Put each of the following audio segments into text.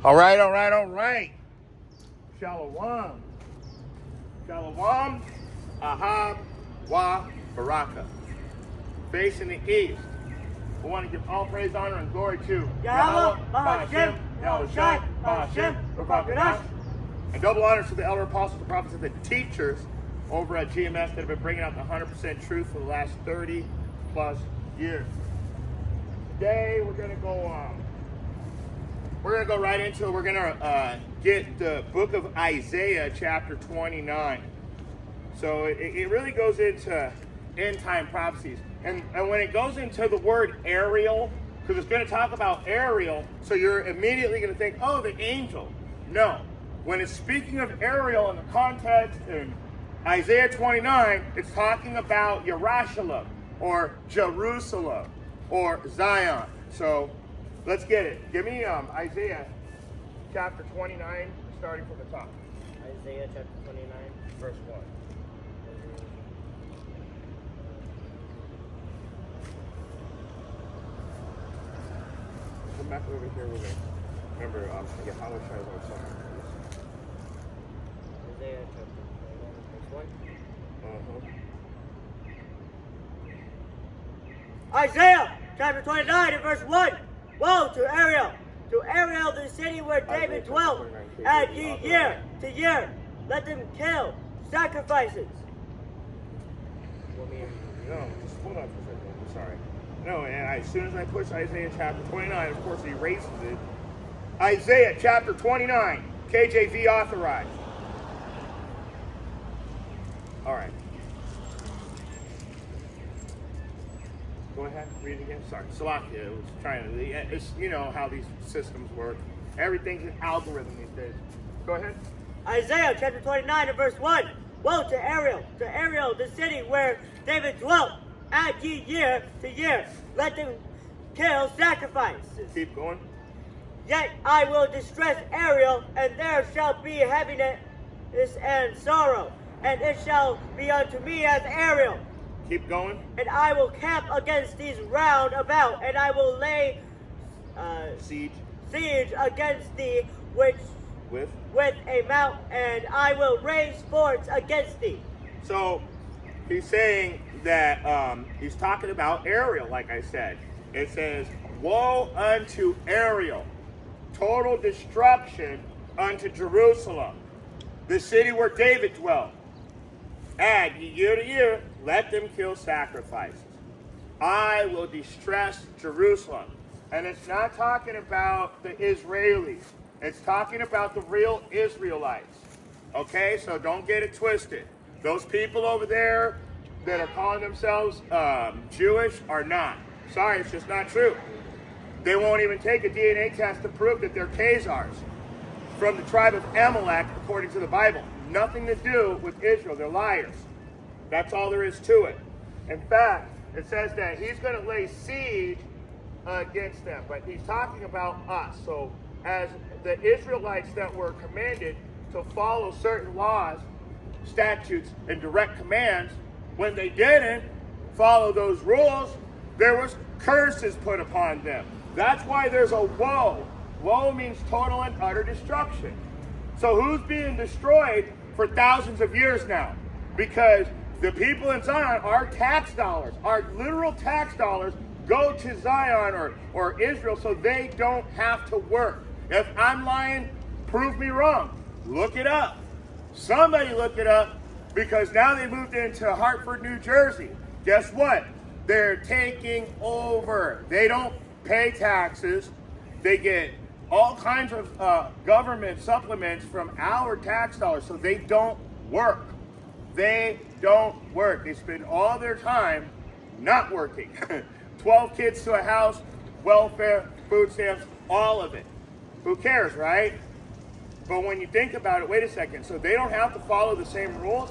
All right, all right, all right. Shalom. Shalom. Ahab wa Baraka. Facing the east. We want to give all praise, honor, and glory to Yahweh, Bahashem, Yahushai, Bahashem, Rukakudash. And double honors to the elder apostles, the prophets, and the teachers over at GMS that have been bringing out the 100% truth for the last 30 plus years. Today we're going to go right into it. We're going to get the book of Isaiah chapter 29. So it really goes into end time prophecies. And when it goes into the word Ariel, because it's going to talk about Ariel, so you're immediately going to think, oh, the angel. No. When it's speaking of Ariel in the context in Isaiah 29, it's talking about Yerushalayim or Jerusalem or Zion. So let's get it. Give me Isaiah chapter 29, starting from the top. Isaiah chapter 29, Verse 1. Come back over here with me. Remember, I get how much I was on Isaiah chapter 29, verse 1. Isaiah chapter 29 and verse 1. Woe to Ariel, the city where David dwelt, and ye year to year, let them kill sacrifices. No, just hold on for a second. I'm sorry. No, and as soon as I push Isaiah chapter 29, of course, he erases it. Isaiah chapter 29, KJV authorized. All right. Go ahead, read it again. Sorry, Salakia. It was trying to. It's, you know how these systems work. Everything's an algorithm these days. Go ahead. Isaiah chapter 29 and verse 1. Woe to Ariel, the city where David dwelt, and ye year to year, let them kill sacrifices. Keep going. Yet I will distress Ariel, and there shall be heaviness and sorrow, and it shall be unto me as Ariel. Keep going. And I will camp against these round about, and I will lay siege against thee, which with a mount, and I will raise forts against thee. So he's saying that he's talking about Ariel, like I said. It says, woe unto Ariel, total destruction unto Jerusalem, the city where David dwelt. And year to year, let them kill sacrifices. I will distress Jerusalem. And it's not talking about the Israelis. It's talking about the real Israelites. Okay, so don't get it twisted. Those people over there that are calling themselves Jewish are not. Sorry, it's just not true. They won't even take a DNA test to prove that they're Khazars from the tribe of Amalek, according to the Bible. Nothing to do with Israel. They're liars. That's all there is to it. In fact, it says that he's going to lay siege against them. But he's talking about us. So as the Israelites that were commanded to follow certain laws, statutes, and direct commands, when they didn't follow those rules, there was curses put upon them. That's why there's a woe. Woe means total and utter destruction. So who's being destroyed for thousands of years now? Because the people in Zion, our tax dollars, our literal tax dollars, go to Zion or Israel so they don't have to work. If I'm lying, prove me wrong. Look it up. Somebody look it up, because now they moved into Hartford, New Jersey. Guess what? They're taking over. They don't pay taxes. They get all kinds of government supplements from our tax dollars, so they don't work. They don't work. They spend all their time not working. 12 kids to a house, welfare, food stamps, all of it. Who cares, right? But when you think about it, wait a second. So they don't have to follow the same rules?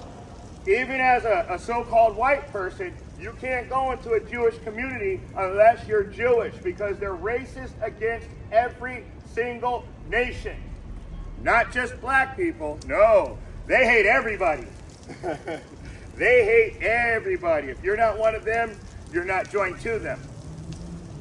Even as a so-called white person, you can't go into a Jewish community unless you're Jewish, because they're racist against every single nation. Not just black people. No, they hate everybody. They hate everybody. If you're not one of them, you're not joined to them.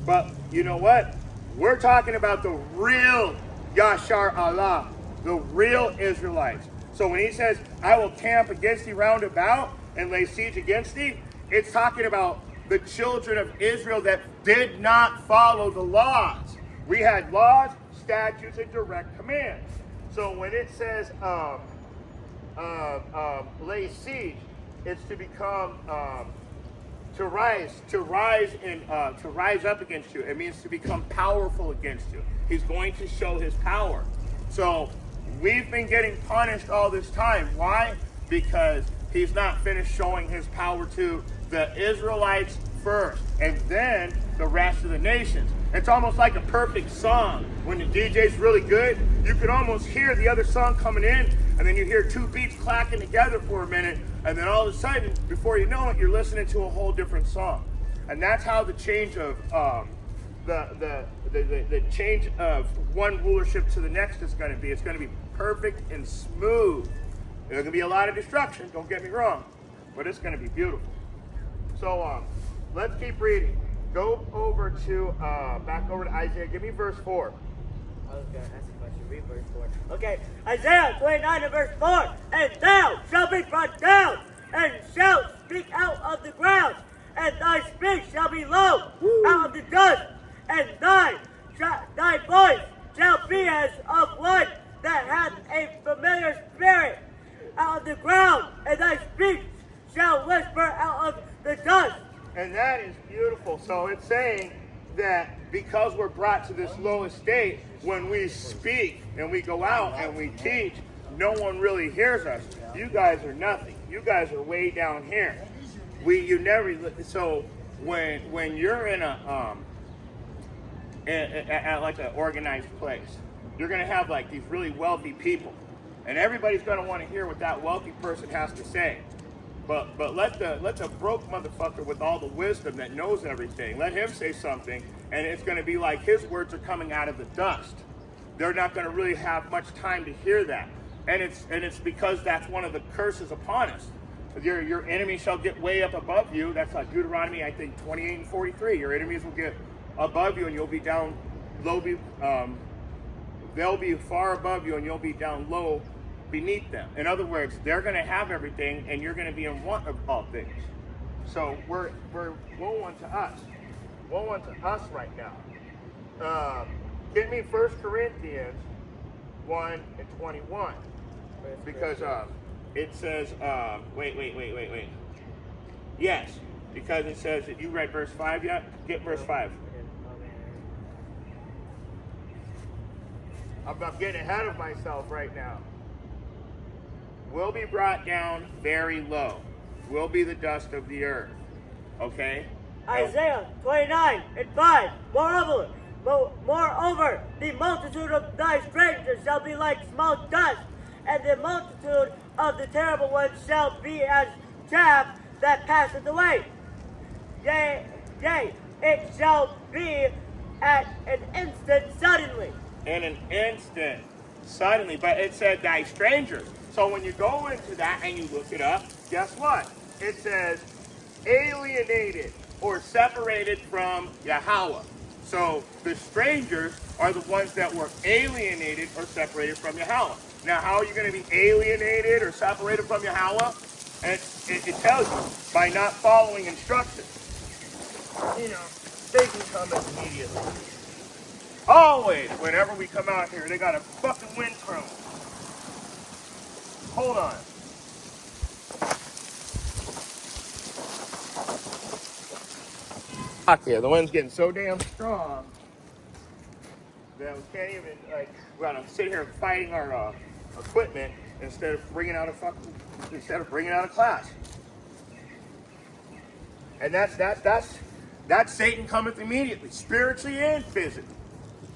But you know what? We're talking about the real Yashar Allah, the real Israelites. So when he says, I will camp against thee round about and lay siege against thee, it's talking about the children of Israel that did not follow the laws. We had laws, statutes, and direct commands. So when it says lay siege, it's to become to rise up against you. It means to become powerful against you. He's going to show his power. So we've been getting punished all this time. Why? Because he's not finished showing his power to the Israelites first, and then the rest of the nations. It's almost like a perfect song. When the DJ's really good, you can almost hear the other song coming in, and then you hear two beats clacking together for a minute, and then all of a sudden, before you know it, you're listening to a whole different song. And that's how the change of the change of one rulership to the next is going to be. It's going to be perfect and smooth. There's going to be a lot of destruction, don't get me wrong, but it's going to be beautiful. So let's keep reading. Go over to, back over to Isaiah. Give me verse 4. I was going to ask a question. Read verse 4. Okay, Isaiah 29 and verse 4. And thou shalt be brought down, and shalt speak out of the ground, and thy speech shall be low out of the dust, and thy voice shall be as of one that hath a familiar spirit out of the ground, and thy speech shall whisper out of the dust. And that is beautiful. So it's saying that because we're brought to this lowest state, when we speak and we go out and we teach, no one really hears us. You guys are nothing. You guys are way down here. So when you're in at like an organized place, you're gonna have like these really wealthy people, and everybody's gonna want to hear what that wealthy person has to say. But let the broke motherfucker with all the wisdom that knows everything, let him say something, and it's going to be like his words are coming out of the dust. They're not going to really have much time to hear that, and it's because that's one of the curses upon us. Your enemy shall get way up above you. That's like Deuteronomy, I think 28 and 43. Your enemies will get above you, and you'll be down low. They'll be far above you, and you'll be down low beneath them. In other words, they're going to have everything, and you're going to be in want of all things. So we're woe unto us. Woe unto us right now. Get me 1 Corinthians 1 and 21. Because it says, wait. Yes, because it says that you read verse 5 yet? Get verse 5. I'm getting ahead of myself right now. Will be brought down very low. Will be the dust of the earth. Okay? Isaiah 29 and 5. Moreover, the multitude of thy strangers shall be like small dust, and the multitude of the terrible ones shall be as chaff that passeth away. Yea, it shall be at an instant suddenly. In an instant, suddenly. But it said thy strangers. So when you go into that and you look it up, guess what? It says alienated or separated from Yahweh. So the strangers are the ones that were alienated or separated from Yahweh. Now, how are you going to be alienated or separated from Yahweh? And it tells you, by not following instructions. You know, Satan comes immediately. Always, whenever we come out here, they got a fucking wind tunnel. Hold on. Okay, the wind's getting so damn strong that we can't even, like, we're gonna sit here fighting our equipment instead of bringing out a class. And that's Satan cometh immediately, spiritually and physically.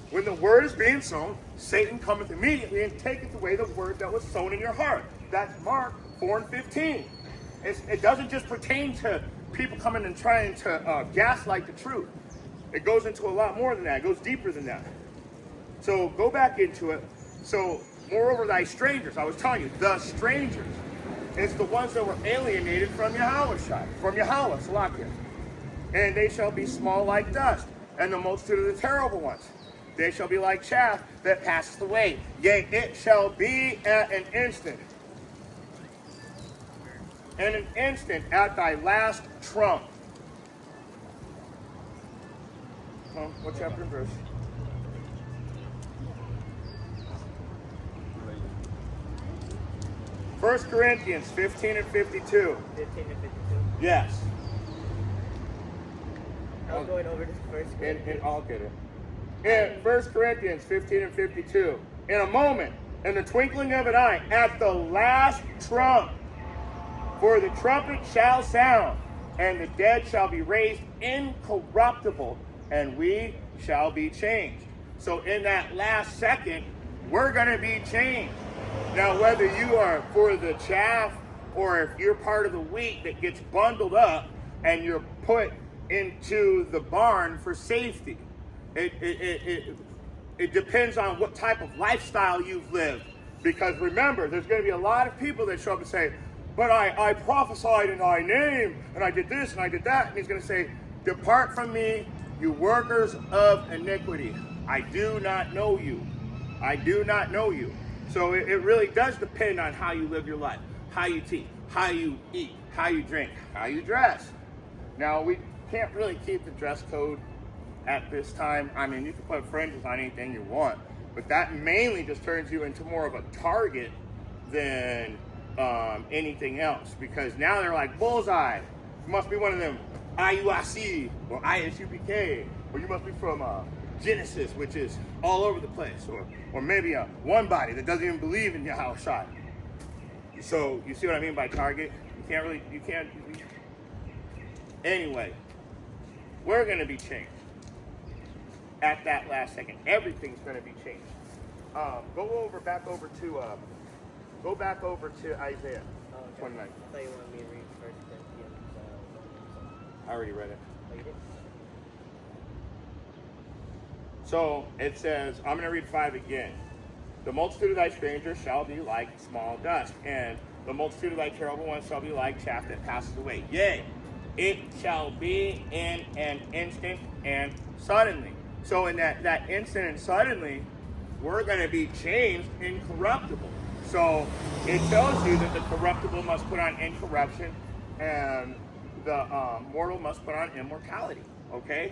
When the word is being sown, Satan cometh immediately and taketh away the word that was sown in your heart. That's Mark 4 and 15. It doesn't just pertain to people coming and trying to gaslight the truth. It goes into a lot more than that. It goes deeper than that. So go back into it. So, moreover, thy strangers, I was telling you, the strangers, it's the ones that were alienated from Yahweh, Salakia. And they shall be small like dust, and the multitude of the terrible ones. they shall be like chaff that passeth away. Yea, it shall be at an instant. In an instant at thy last trump. What chapter and verse? First Corinthians 15 and 52. 15 and 52. Yes. I'm going over to First Corinthians. And I'll get it. In 1 Corinthians 15 and 52. In a moment, in the twinkling of an eye, at the last trump, for the trumpet shall sound, and the dead shall be raised incorruptible, and we shall be changed. So in that last second, we're going to be changed. Now, whether you are for the chaff or if you're part of the wheat that gets bundled up and you're put into the barn for safety, it depends on what type of lifestyle you've lived. Because remember, there's going to be a lot of people that show up and say, but I prophesied in thy name, and I did this and I did that. And he's going to say, depart from me, you workers of iniquity. I do not know you. I do not know you. So it really does depend on how you live your life, how you teach, how you eat, how you drink, how you dress. Now, we can't really keep the dress code at this time. I mean, you can put fringes on anything you want, but that mainly just turns you into more of a target than anything else, because now they're like, bullseye, you must be one of them IUIC or ISUPK, or you must be from Genesis, which is all over the place, or maybe a one body that doesn't even believe in Yahushua. So you see what I mean by target? Anyway, we're going to be changed at that last second. Everything's going to be changed. Go back over to Isaiah 29. I thought you wanted me to read First Corinthians. I already read it. Oh, you did? So it says, I'm going to read 5 again. The multitude of thy strangers shall be like small dust, and the multitude of thy terrible ones shall be like chaff that passes away. Yea, it shall be in an instant and suddenly. So in that instant and suddenly, we're going to be changed incorruptible. So it tells you that the corruptible must put on incorruption, and the mortal must put on immortality. Okay?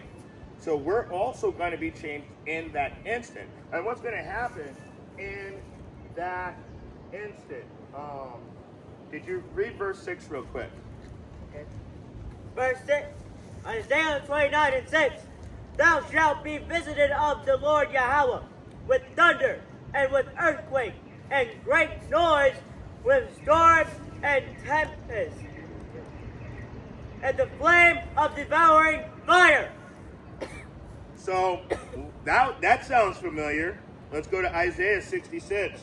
So we're also going to be changed in that instant. And what's going to happen in that instant? Did you read verse 6 real quick? Okay. Verse 6, Isaiah 29 and 6. Thou shalt be visited of the Lord Yahweh with thunder and with earthquake and great noise, with storms and tempest, and the flame of devouring fire. So that sounds familiar. Let's go to Isaiah 66.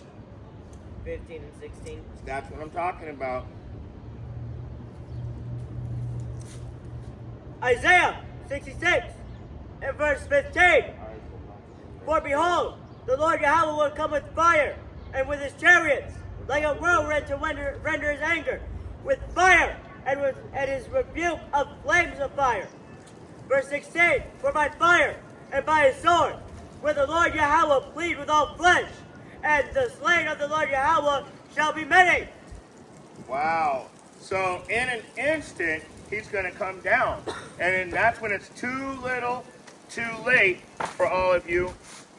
15 and 16. That's what I'm talking about. Isaiah 66 and verse 15. For behold, the Lord Yahweh will come with fire, and with his chariots, like a whirlwind to render his anger, with fire, and his rebuke of flames of fire. Verse 16, for by fire and by his sword will the Lord Yahweh plead with all flesh, and the slain of the Lord Yahweh shall be many. Wow. So in an instant, he's going to come down. And then that's when it's too little, too late for all of you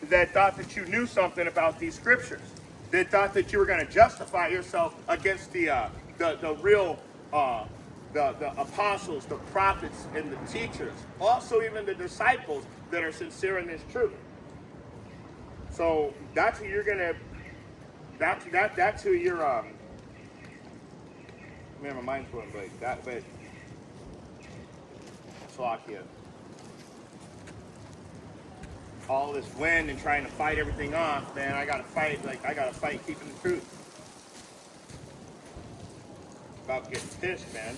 that thought that you knew something about these scriptures. That thought that you were going to justify yourself against the real the apostles, the prophets, and the teachers. Also even the disciples that are sincere in this truth. So that's who you're going to, that's who you're, man, my mind's going blank. But Slovakia. All this wind and trying to fight everything off, man, I gotta fight keeping the truth. About to get pissed, man.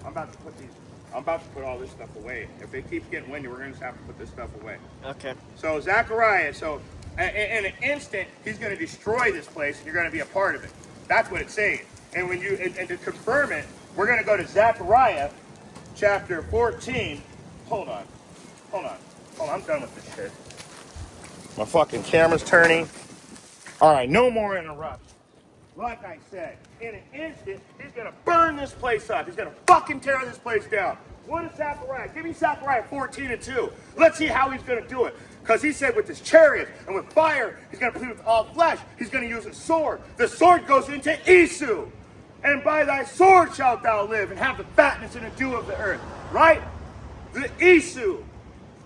I'm about to put all this stuff away. If it keeps getting windy, we're gonna just have to put this stuff away. Okay. So Zechariah, in an instant, he's gonna destroy this place and you're gonna be a part of it. That's what it's saying. And when and to confirm it, we're gonna go to Zechariah chapter 14. Hold on. Oh, I'm done with this shit. My fucking camera's turning. All right, no more interruptions. Like I said, in an instant, he's gonna burn this place up. He's gonna fucking tear this place down. What is Zechariah? Give me Zechariah 14:2. Let's see how he's gonna do it. Because he said with his chariot and with fire, he's gonna plead with all flesh. He's gonna use a sword. The sword goes into Esau. And by thy sword shalt thou live and have the fatness and the dew of the earth. Right? The Esau.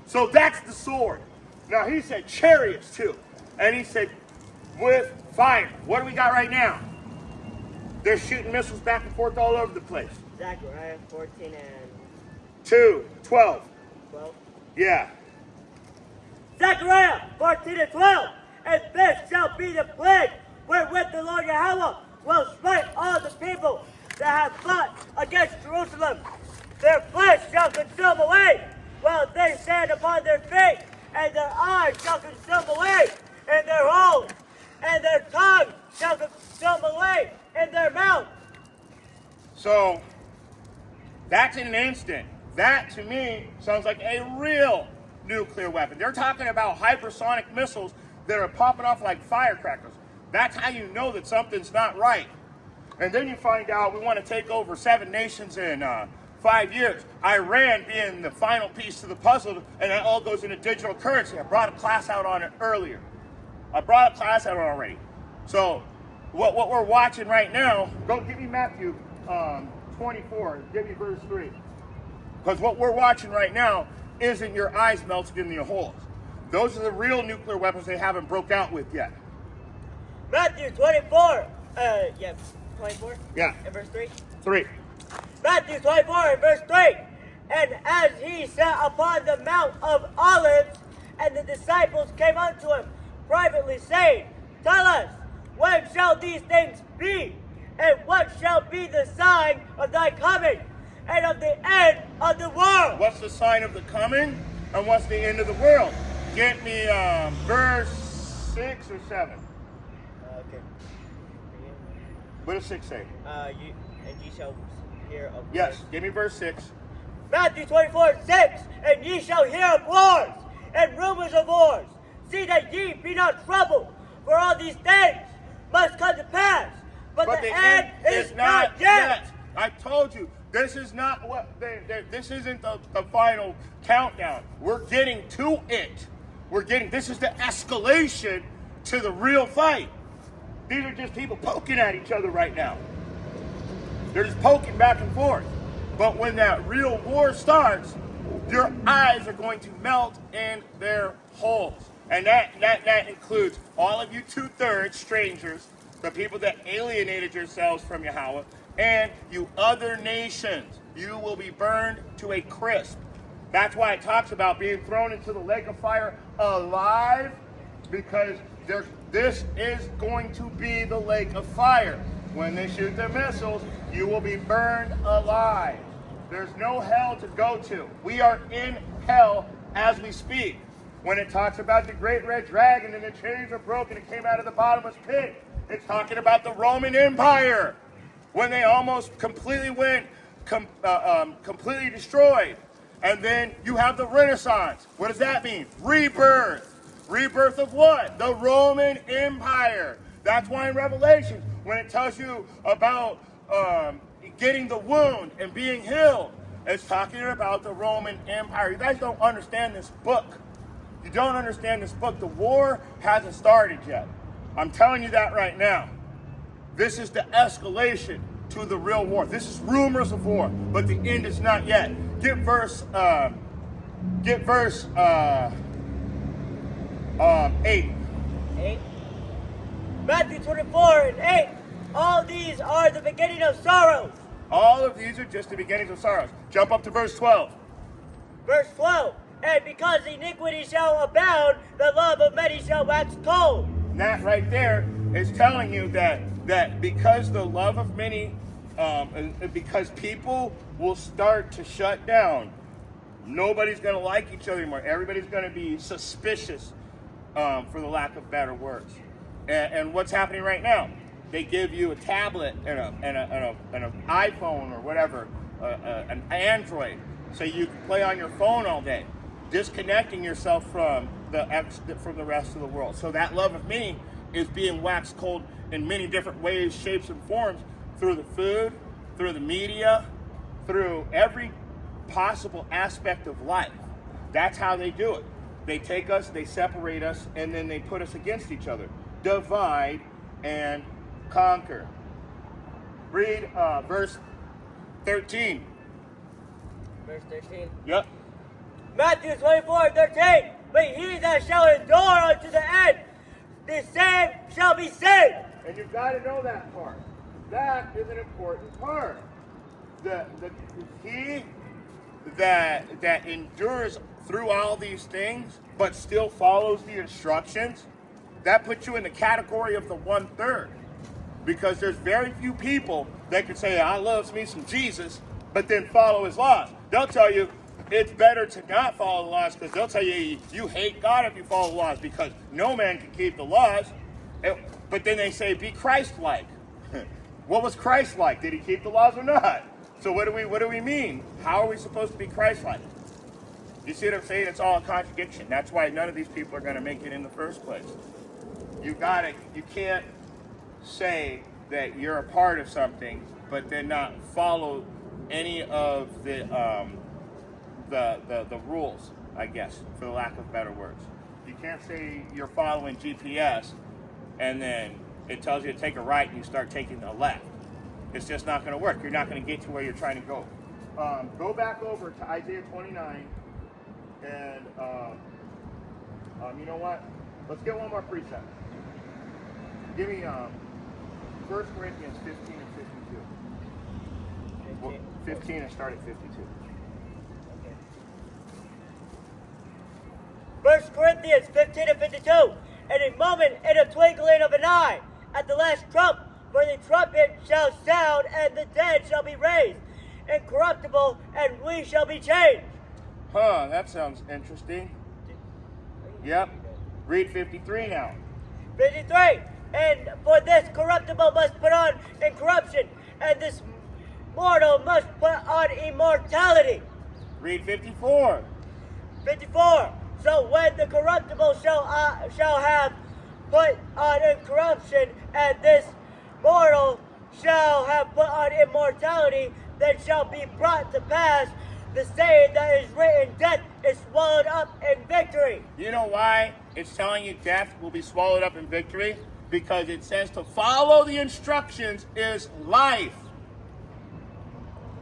So that's the sword. Now he said chariots too. And he said with fire. What do we got right now? They're shooting missiles back and forth all over the place. Zechariah 14 and 2, 12. 12. Yeah. Zechariah 14 and 12. And this shall be the plague wherewith the Lord Yahweh will smite all the people that have fought against Jerusalem. Their flesh shall consume away while they stand upon their feet, and their eyes shall consume away in their holes, and their tongue shall consume away in their mouth. So, that's in an instant. That, to me, sounds like a real nuclear weapon. They're talking about hypersonic missiles that are popping off like firecrackers. That's how you know that something's not right. And then you find out we want to take over 7 nations in 5 years. Iran being the final piece to the puzzle, and that all goes into digital currency. I brought a class out on it earlier. I brought a class out already. So what we're watching right now, go give me Matthew 24, give me verse 3. Because what we're watching right now isn't your eyes melted in the holes. Those are the real nuclear weapons they haven't broke out with yet. Matthew 24. 24? Yeah. And verse 3? 3. Matthew 24 and verse 3. And as he sat upon the Mount of Olives, and the disciples came unto him privately, saying, Tell us, when shall these things be? And what shall be the sign of thy coming and of the end of the world? What's the sign of the coming and what's the end of the world? Get me verse 6 or 7. Okay. What does 6 say? And ye shall hear of Yes, wars. give me verse 6. Matthew 24:6. And ye shall hear of wars and rumors of wars. See that ye be not troubled, for all these things must come to pass. But the end is not yet. I told you, this is not what this isn't the final countdown. We're getting to it. This is the escalation to the real fight. These are just people poking at each other right now. They're just poking back and forth. But when that real war starts, your eyes are going to melt in their holes. And that includes all of you 2/3 strangers, the people that alienated yourselves from Yahweh, and you other nations. You will be burned to a crisp. That's why it talks about being thrown into the lake of fire alive, because this is going to be the lake of fire. When they shoot their missiles, you will be burned alive. There's no hell to go to. We are in hell as we speak. When it talks about the great red dragon and the chains are broken, it came out of the bottomless pit. It's talking about the Roman Empire, when they almost completely went, completely destroyed. And then you have the Renaissance. What does that mean? Rebirth. Rebirth of what? The Roman Empire. That's why in Revelation, when it tells you about getting the wound and being healed, it's talking about the Roman Empire. You guys don't understand this book. You don't understand this book. The war hasn't started yet. I'm telling you that right now. This is the escalation to the real war. This is rumors of war, but the end is not yet. Get verse 8. 8. Matthew 24 and 8. All these are the beginning of sorrows. All of these are just the beginnings of sorrows. Jump up to verse 12. Verse 12. And because iniquity shall abound, the love of many shall wax cold. And that right there is telling you that because the love of many, because people will start to shut down, nobody's going to like each other anymore. Everybody's going to be suspicious, for the lack of better words. And what's happening right now? They give you a tablet and an iPhone or whatever, an Android, so you can play on your phone all day. disconnecting yourself from the rest of the world. So that love of me is being waxed cold in many different ways, shapes, and forms, through the food, through the media, through every possible aspect of life. That's how they do it. They take us, they separate us, and then they put us against each other. Divide and conquer. Read verse 13. Verse 13. Yep. Matthew 24:13. But he that shall endure unto the end, the same shall be saved. And you've got to know that part. That is an important part. He that endures through all these things, but still follows the instructions, that puts you in the category of the 1/3. Because there's very few people that can say, I love me some Jesus, but then follow his laws. They'll tell you it's better to not follow the laws, because they'll tell you you hate God if you follow the laws, because no man can keep the laws. But then they say, be Christ-like. What was Christ-like? Did he keep the laws or not? So what do we mean? How are we supposed to be Christ-like? You see what I'm saying? It's all a contradiction. That's why none of these people are going to make it in the first place. You can't say that you're a part of something, but then not follow any of the rules, I guess, for the lack of better words. You can't say you're following GPS and then it tells you to take a right and you start taking the left. It's just not going to work. You're not going to get to where you're trying to go. Go back over to Isaiah 29 and you know what? Let's get one more precept. Give me 1 Corinthians 15 and 52. Well, 15 and start at 52. Okay. 1 Corinthians 15 and 52. In a moment, in a twinkling of an eye, at the last trump, for the trumpet shall sound, and the dead shall be raised, incorruptible, and we shall be changed. Huh, that sounds interesting. Yep. Read 53 now. 53. And for this corruptible must put on incorruption, and this mortal must put on immortality. Read 54. 54. So when the corruptible shall have put on incorruption, and this mortal shall have put on immortality, then shall be brought to pass the saying that is written, death is swallowed up in victory. You know why it's telling you death will be swallowed up in victory? Because it says to follow the instructions is life.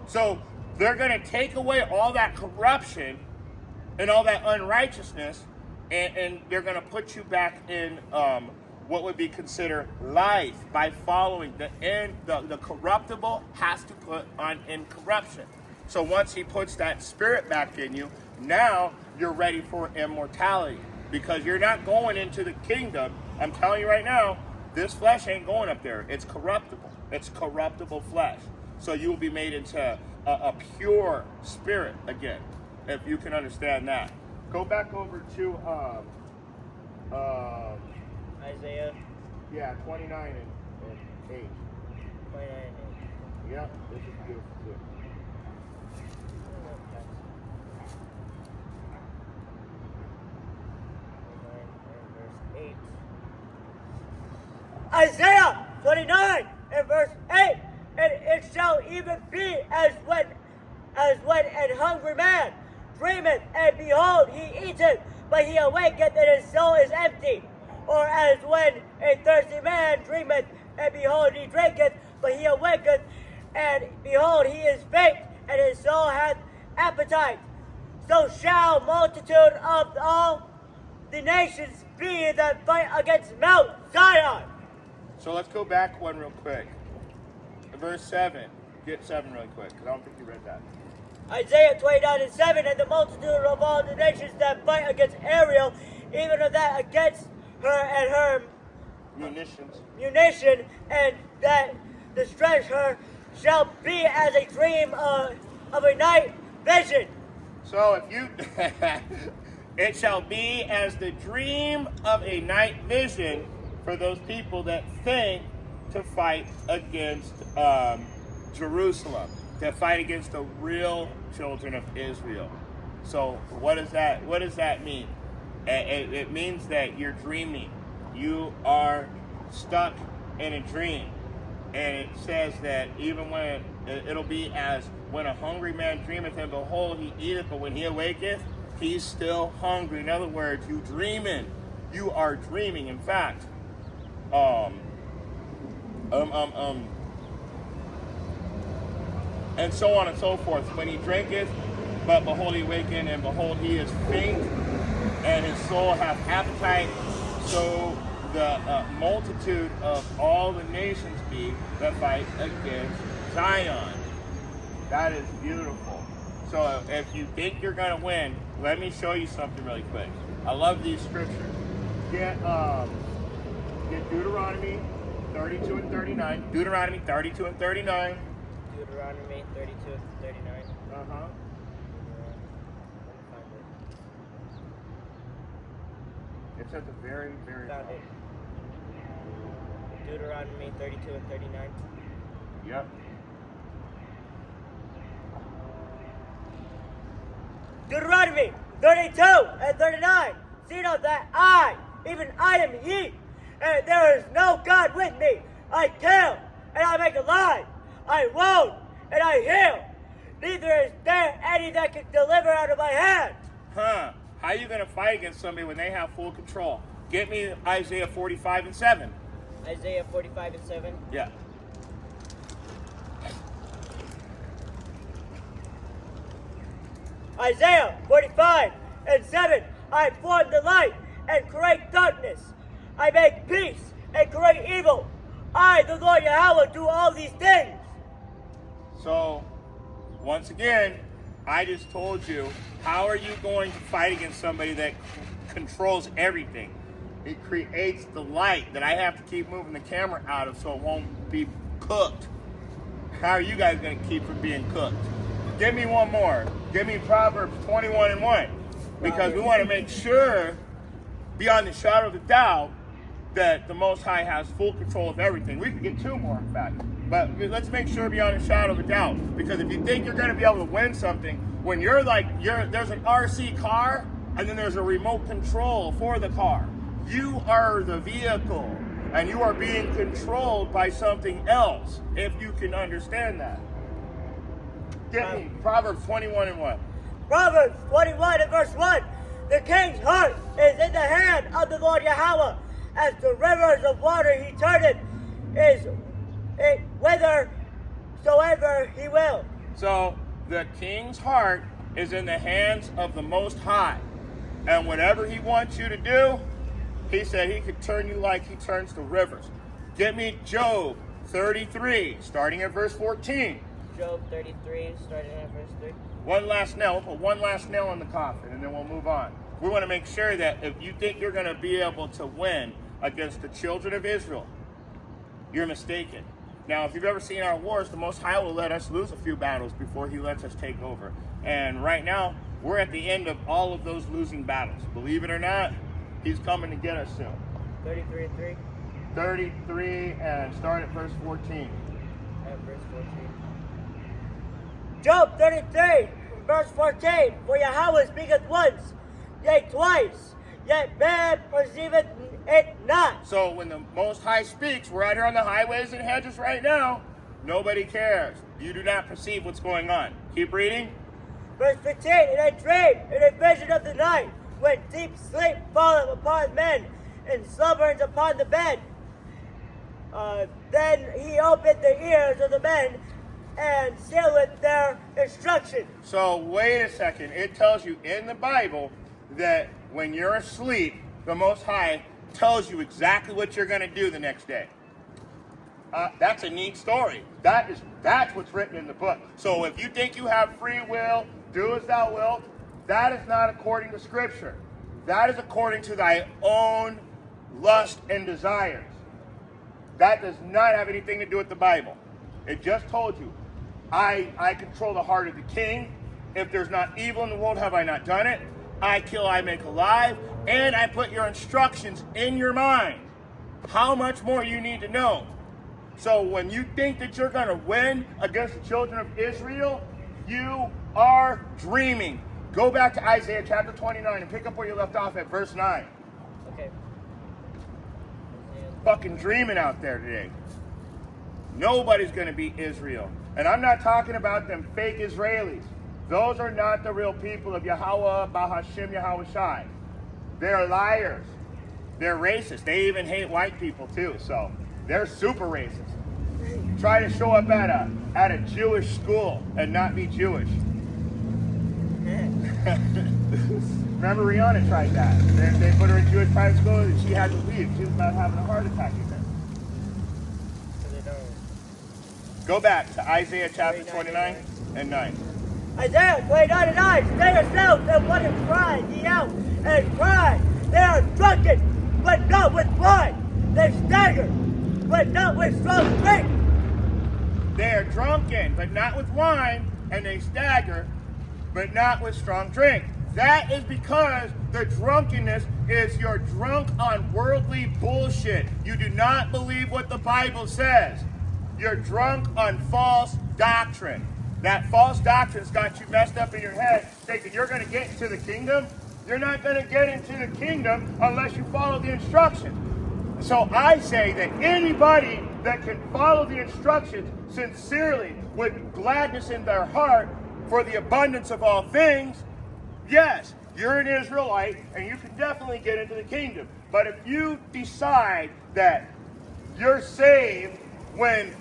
So they're going to take away all that corruption and all that unrighteousness, and they're going to put you back in what would be considered life by following the end. The corruptible has to put on incorruption. So once he puts that spirit back in you, now you're ready for immortality, because you're not going into the kingdom. I'm telling you right now, this flesh ain't going up there. It's corruptible. It's corruptible flesh. So you will be made into a pure spirit again, if you can understand that. Go back over to Isaiah. Yeah, 29 and 8. 29 and 8. Yep, this is beautiful too. Isaiah 29 and verse 8. And it shall even be as when an hungry man dreameth, and behold, he eateth, but he awaketh, and his soul is empty. Or as when a thirsty man dreameth, and behold, he drinketh, but he awaketh, and behold, he is faint, and his soul hath appetite. So shall multitude of all the nations be that fight against Mount Zion. So let's go back one real quick. Verse 7. Get 7 really quick, because I don't think you read that. Isaiah 29 and 7. And the multitude of all the nations that fight against Ariel, even of that against her and her munition, and that distress her, shall be as a dream of a night vision. So if you, it shall be as the dream of a night vision for those people that think to fight against Jerusalem, to fight against the real children of Israel. So what does that mean? It means that you're dreaming. You are stuck in a dream. And it says that even when it'll be as when a hungry man dreameth, and behold, he eateth, but when he awaketh, he's still hungry. In other words, you dreaming. You are dreaming. In fact, and so on and so forth. When he drinketh, but behold, he awaketh, and behold, he is faint, and his soul hath appetite. So the multitude of all the nations be that fight against Zion. That is beautiful. So if you think you're going to win, let me show you something really quick. I love these scriptures. Get Deuteronomy 32 and 39. Deuteronomy 32 and 39. Deuteronomy 32 and 39. Uh-huh. It's at the very, very top. Deuteronomy 32 and 39. Yep. Deuteronomy 32 and 39. See not that I, even I am He, and there is no God with me. I kill, and I make alive. I wound, and I heal. Neither is there any that can deliver out of my hand. Huh. How are you going to fight against somebody when they have full control? Get me Isaiah 45 and 7. Isaiah 45 and 7? Yeah. Isaiah 45 and 7. I form the light and create darkness. I make peace and create evil. I, the Lord Yahweh, do all these things. So, once again, I just told you, how are you going to fight against somebody that controls everything? It creates the light that I have to keep moving the camera out of so it won't be cooked. How are you guys going to keep from being cooked? Give me one more. Give me Proverbs 21 and 1. Because we want to make sure, beyond the shadow of a doubt, that the Most High has full control of everything. We can get two more, in fact. But let's make sure beyond a shadow of a doubt. Because if you think you're going to be able to win something, when there's an RC car, and then there's a remote control for the car. You are the vehicle, and you are being controlled by something else, if you can understand that. Get me Proverbs 21 and 1. Proverbs 21 and verse 1. The king's heart is in the hand of the Lord Yahweh. As the rivers of water he turneth, is it whithersoever he will. So the king's heart is in the hands of the Most High. And whatever he wants you to do, he said he could turn you like he turns the rivers. Get me Job 33, starting at verse 14. Job 33, starting at verse 3. One last nail. We'll put one last nail in the coffin, and then we'll move on. We want to make sure that if you think you're going to be able to win against the children of Israel, you're mistaken. Now, if you've ever seen our wars, the Most High will let us lose a few battles before he lets us take over. And right now, we're at the end of all of those losing battles. Believe it or not, he's coming to get us soon. 33 and 3. 33 and start at verse 14. At verse 14. Job 33, verse 14. For Yahweh speaketh once, yea twice, yet man perceiveth it not. So when the Most High speaks, we're out here on the highways and hedges right now. Nobody cares. You do not perceive what's going on. Keep reading. Verse 15. And I dreamed in a vision of the night, when deep sleep falleth upon men, and slumbereth upon the bed. Then he opened the ears of the men, and sealeth their instruction. So wait a second. It tells you in the Bible that when you're asleep, the Most High tells you exactly what you're going to do the next day. That's a neat story. That's what's written in the book. So if you think you have free will, do as thou wilt, that is not according to Scripture. That is according to thy own lust and desires. That does not have anything to do with the Bible. It just told you, I control the heart of the king. If there's not evil in the world, have I not done it? I kill, I make alive, and I put your instructions in your mind. How much more you need to know? So when you think that you're going to win against the children of Israel, you are dreaming. Go back to Isaiah chapter 29 and pick up where you left off at verse 9. Okay. Fucking dreaming out there today. Nobody's going to be Israel. And I'm not talking about them fake Israelis. Those are not the real people of Yahweh, Bahashim, Yahushai. They're liars. They're racist. They even hate white people too. So they're super racist. Try to show up at a Jewish school and not be Jewish. Remember Rihanna tried that. They put her in Jewish private school and she had to leave. She was about having a heart attack again. Go back to Isaiah chapter 29 and 9. Isaiah 29 and 9. Stay yourselves and what is cry ye out and cry. They are drunken, but not with wine. They stagger, but not with strong drink. They are drunken, but not with wine, and they stagger, but not with strong drink. That is because the drunkenness is you're drunk on worldly bullshit. You do not believe what the Bible says. You're drunk on false doctrine. That false doctrine's got you messed up in your head, thinking you're going to get into the kingdom. You're not going to get into the kingdom unless you follow the instructions. So I say that anybody that can follow the instructions sincerely with gladness in their heart for the abundance of all things, yes, you're an Israelite and you can definitely get into the kingdom. But if you decide that you're saved when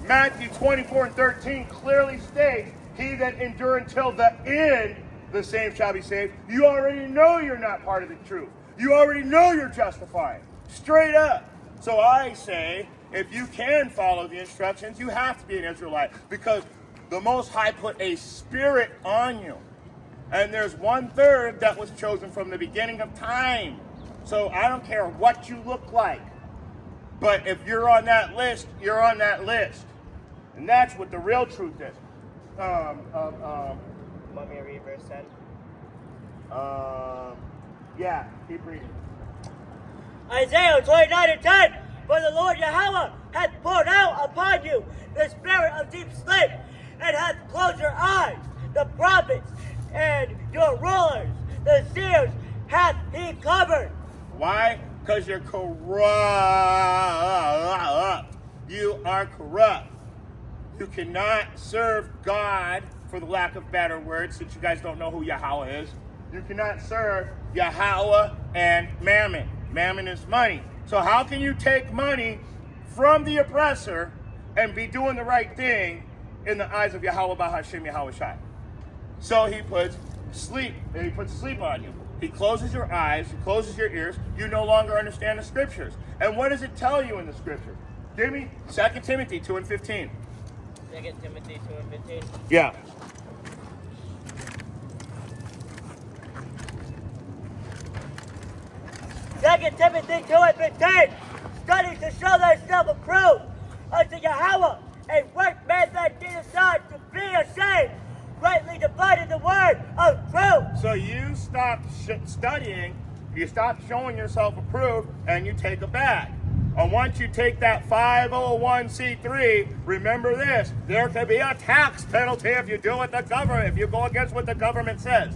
Matthew 24 and 13 clearly states, he that endure until the end, the same shall be saved, you already know you're not part of the truth. You already know you're justified. Straight up. So I say, if you can follow the instructions, you have to be an Israelite, because the Most High put a spirit on you. And there's 1/3 that was chosen from the beginning of time. So I don't care what you look like. But if you're on that list, you're on that list. And that's what the real truth is. Want me to read verse 10? Yeah, keep reading. Isaiah 29 and 10. For the Lord Yahweh hath poured out upon you the spirit of deep sleep, and hath closed your eyes, the prophets, and your rulers, the seers, hath he covered. Why? Because you're corrupt. You are corrupt. You cannot serve God, for the lack of better words, since you guys don't know who Yahweh is. You cannot serve Yahweh and Mammon. Mammon is money. So how can you take money from the oppressor and be doing the right thing in the eyes of Yahweh Bahashim Yahushai? So he puts sleep on you. He closes your eyes, he closes your ears. You no longer understand the scriptures. And what does it tell you in the scriptures? Give me 2 Timothy 2 and 15. 2 Timothy 2 and 15. Yeah. Second Timothy 2 and 15. Study to show thyself approved unto Yahweh, a workman that needeth not to be ashamed, rightly dividing the word of truth. So you stop studying, you stop showing yourself approved, and you take a bag. And once you take that 501c3, remember this: there could be a tax penalty if you do what the government, if you go against what the government says.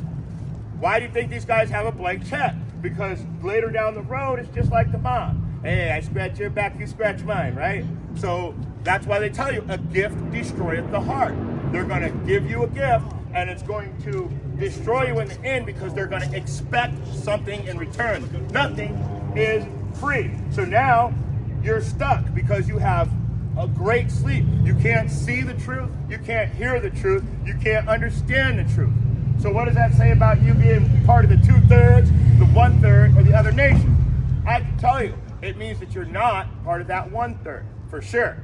Why do you think these guys have a blank check? Because later down the road, it's just like the mob. Hey, I scratch your back, you scratch mine, right? So that's why they tell you, a gift destroyeth the heart. They're going to give you a gift, and it's going to destroy you in the end, because they're going to expect something in return. Nothing is free. So now you're stuck because you have a great sleep. You can't see the truth. You can't hear the truth. You can't understand the truth. So what does that say about you being part of the 2/3, the 1/3, or the other nation? I can tell you, it means that you're not part of that 1/3, for sure.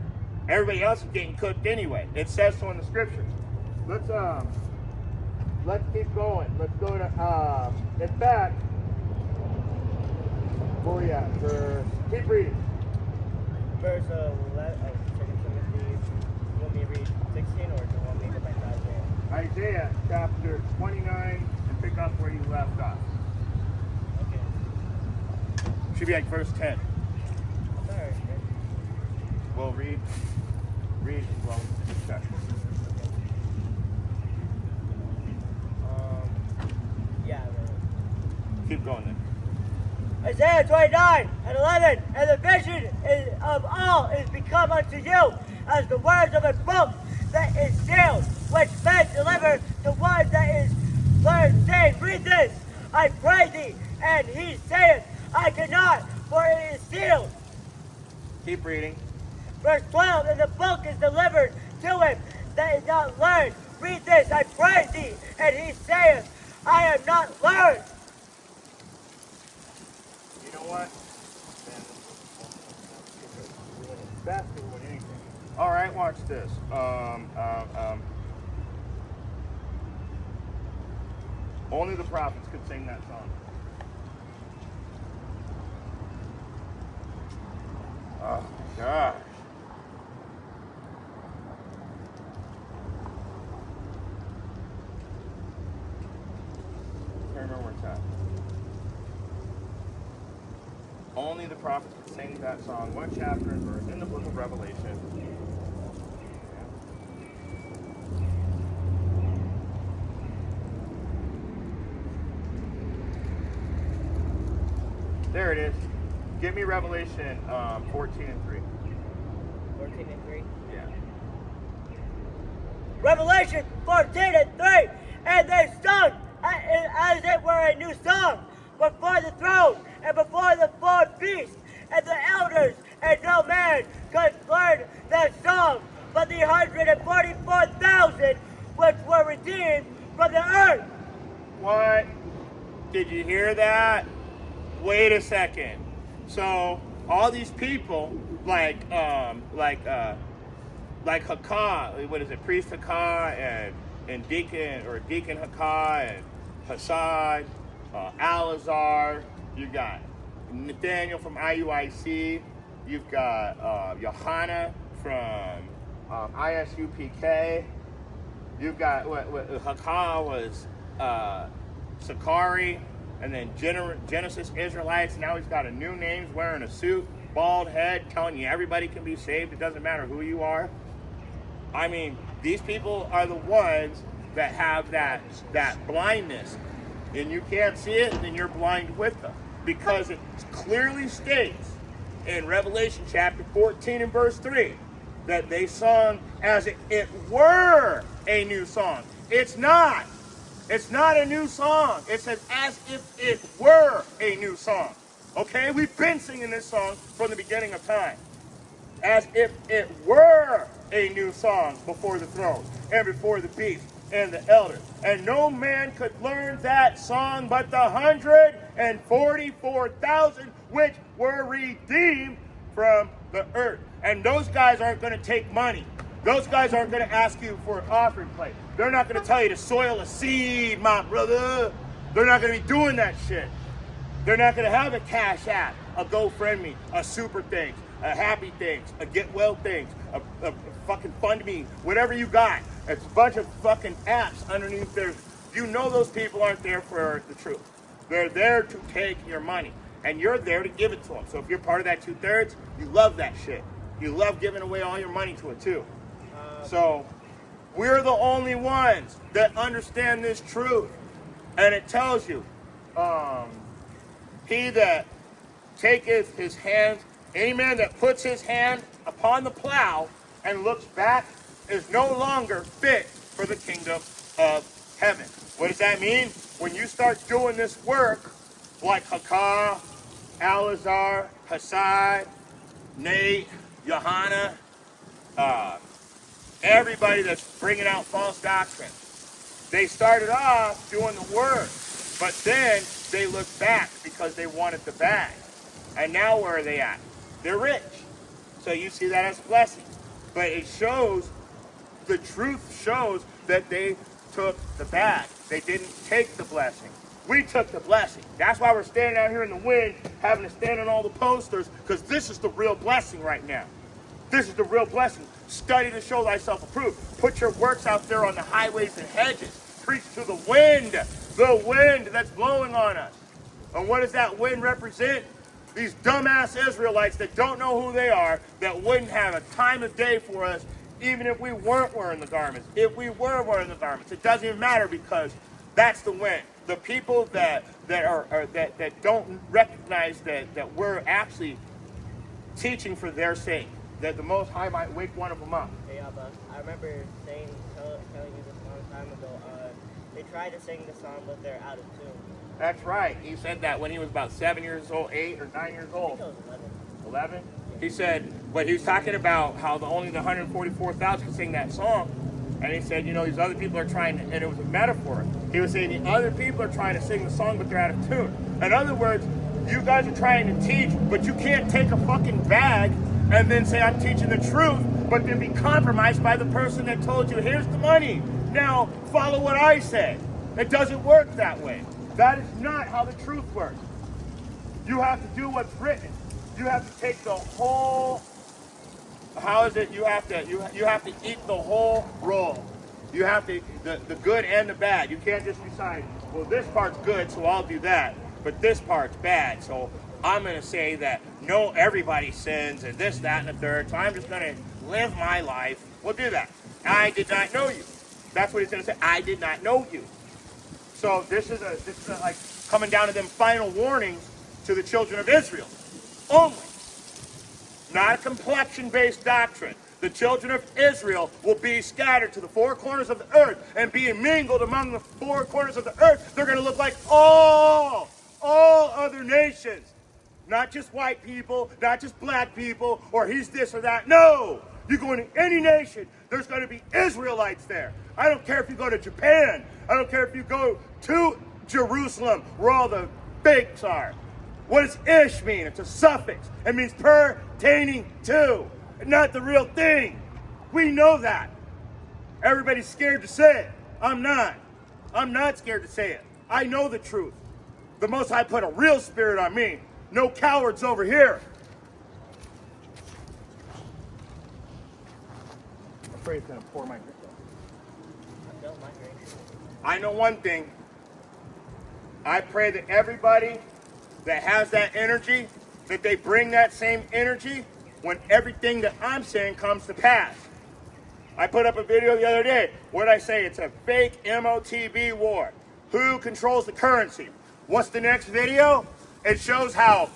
Everybody else is getting cooked anyway. It says so in the scriptures. Let's keep going. Let's go to, in fact, where are we at? Keep reading. Verse 11, 2 Timothy, you want me to read 16, or do you want me to go back to Isaiah? Isaiah chapter 29, and pick up where you left off. Okay. Should be like verse 10. Sorry. Well, read as well. keep going then. Isaiah 29 and 11, and the vision of all is become unto you as the words of a book that is sealed, which men deliver to one that is learned, saying, read this, I pray thee. And he saith, I cannot, for it is sealed. Keep reading. Verse 12, and the book is delivered to him that is not learned. Read this, I pray thee. And he saith, I am not learned. You know what? Faster than anything. All right, watch this. Only the prophets could sing that song. Oh my gosh. I can't remember where it's at. Only the prophets could sing that song. One chapter and verse in the book of Revelation. There it is. Give me Revelation 14 and 3. 14 and 3? Yeah. Revelation 14 and 3. And they sung as it were a new song before the throne and before the four beasts and the elders, and no man could learn that song but the 144,000 which were redeemed from the earth. What? Did you hear that? Wait a second. So all these people, like Hakah, what is it? Priest Hakah and Deacon Hakah and Hassan, Alazar. You got Nathaniel from IUIC. You've got Johanna from ISUPK. You've got what Hakah was Sakari. And then Genesis Israelites, now he's got a new name, he's wearing a suit, bald head, telling you everybody can be saved. It doesn't matter who you are. I mean, these people are the ones that have that blindness. And you can't see it, then you're blind with them. Because it clearly states in Revelation chapter 14 and verse 3 that they sung as it were a new song. It's not. It's not a new song. It says as if it were a new song. Okay? We've been singing this song from the beginning of time. As if it were a new song before the throne and before the beast and the elders. And no man could learn that song but the 144,000 which were redeemed from the earth. And those guys aren't going to take money. Those guys aren't going to ask you for an offering plate. They're not going to tell you to soil a seed, my brother. They're not going to be doing that shit. They're not going to have a Cash App, a GoFriendMe, a Super Things, a Happy Things, a Get Well Things, a fucking Fund Me, whatever you got. It's a bunch of fucking apps underneath there. You know those people aren't there for the truth. They're there to take your money. And you're there to give it to them. So if you're part of that 2/3, you love that shit. You love giving away all your money to it too. So we're the only ones that understand this truth. And it tells you, he that taketh his hand, any man that puts his hand upon the plow and looks back is no longer fit for the kingdom of heaven. What does that mean? When you start doing this work, like Hakah, Alazar, Hassan, Nate, Johanna, everybody that's bringing out false doctrine. They started off doing the work, but then they looked back because they wanted the bag. And now where are they at? They're rich. So you see that as a blessing. But it shows, the truth shows that they took the bag. They didn't take the blessing. We took the blessing. That's why we're standing out here in the wind, having to stand on all the posters, because this is the real blessing right now. This is the real blessing. Study to show thyself approved. Put your works out there on the highways and hedges. Preach to the wind that's blowing on us. And what does that wind represent? These dumbass Israelites that don't know who they are, that wouldn't have a time of day for us, even if we weren't wearing the garments. If we were wearing the garments, it doesn't even matter because that's the wind. the people that don't recognize that we're actually teaching for their sake, that the Most High might wake one of them up. Yeah, but I remember telling you this a long time ago. They tried to sing the song, but they're out of tune. That's right. He said that when he was about 7 years old, 8 or 9 years old. I think it was 11? He said, but he was talking about how only the 144,000 could sing that song. And he said, you know, these other people are trying to, and it was a metaphor. He was saying the other people are trying to sing the song, but they're out of tune. In other words, you guys are trying to teach, but you can't take a fucking bag and then say, I'm teaching the truth, but then be compromised by the person that told you, here's the money. Now, follow what I say. It doesn't work that way. That is not how the truth works. You have to do what's written. You have to take the whole, how is it? You have to eat the whole roll. You have to, the good and the bad. You can't just decide, well, this part's good, so I'll do that, but this part's bad, so I'm going to say that no, everybody sins and this, that, and the third, so I'm just going to live my life. We'll do that. I did not know you. That's what he's going to say. I did not know you. So this is like coming down to them final warnings to the children of Israel. Only. Not a complexion-based doctrine. The children of Israel will be scattered to the four corners of the earth, and being mingled among the four corners of the earth, they're going to look like all other nations. Not just white people, not just black people, or he's this or that. No! You go into any nation, there's going to be Israelites there. I don't care if you go to Japan. I don't care if you go to Jerusalem, where all the bakes are. What does ish mean? It's a suffix. It means pertaining to, not the real thing. We know that. Everybody's scared to say it. I'm not. I'm not scared to say it. I know the truth. The Most High put a real spirit on me. No cowards over here. I'm afraid it's going to pour my drink out. I know one thing. I pray that everybody that has that energy, that they bring that same energy when everything that I'm saying comes to pass. I put up a video the other day. What did I say? It's a fake MOTB war. Who controls the currency? What's the next video? It shows how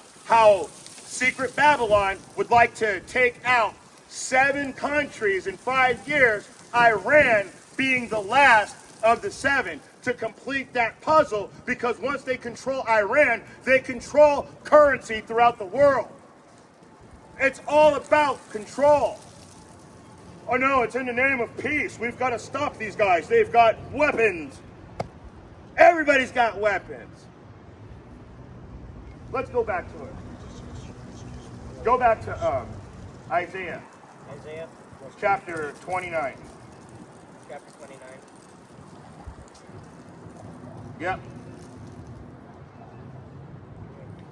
secret Babylon would like to take out 7 countries in 5 years, Iran being the last of the 7, to complete that puzzle, because once they control Iran, they control currency throughout the world. It's all about control. Oh no, it's in the name of peace. We've got to stop these guys. They've got weapons. Everybody's got weapons. Let's go back to it. Go back to Isaiah. Isaiah? Chapter 29. Chapter 29. Yep.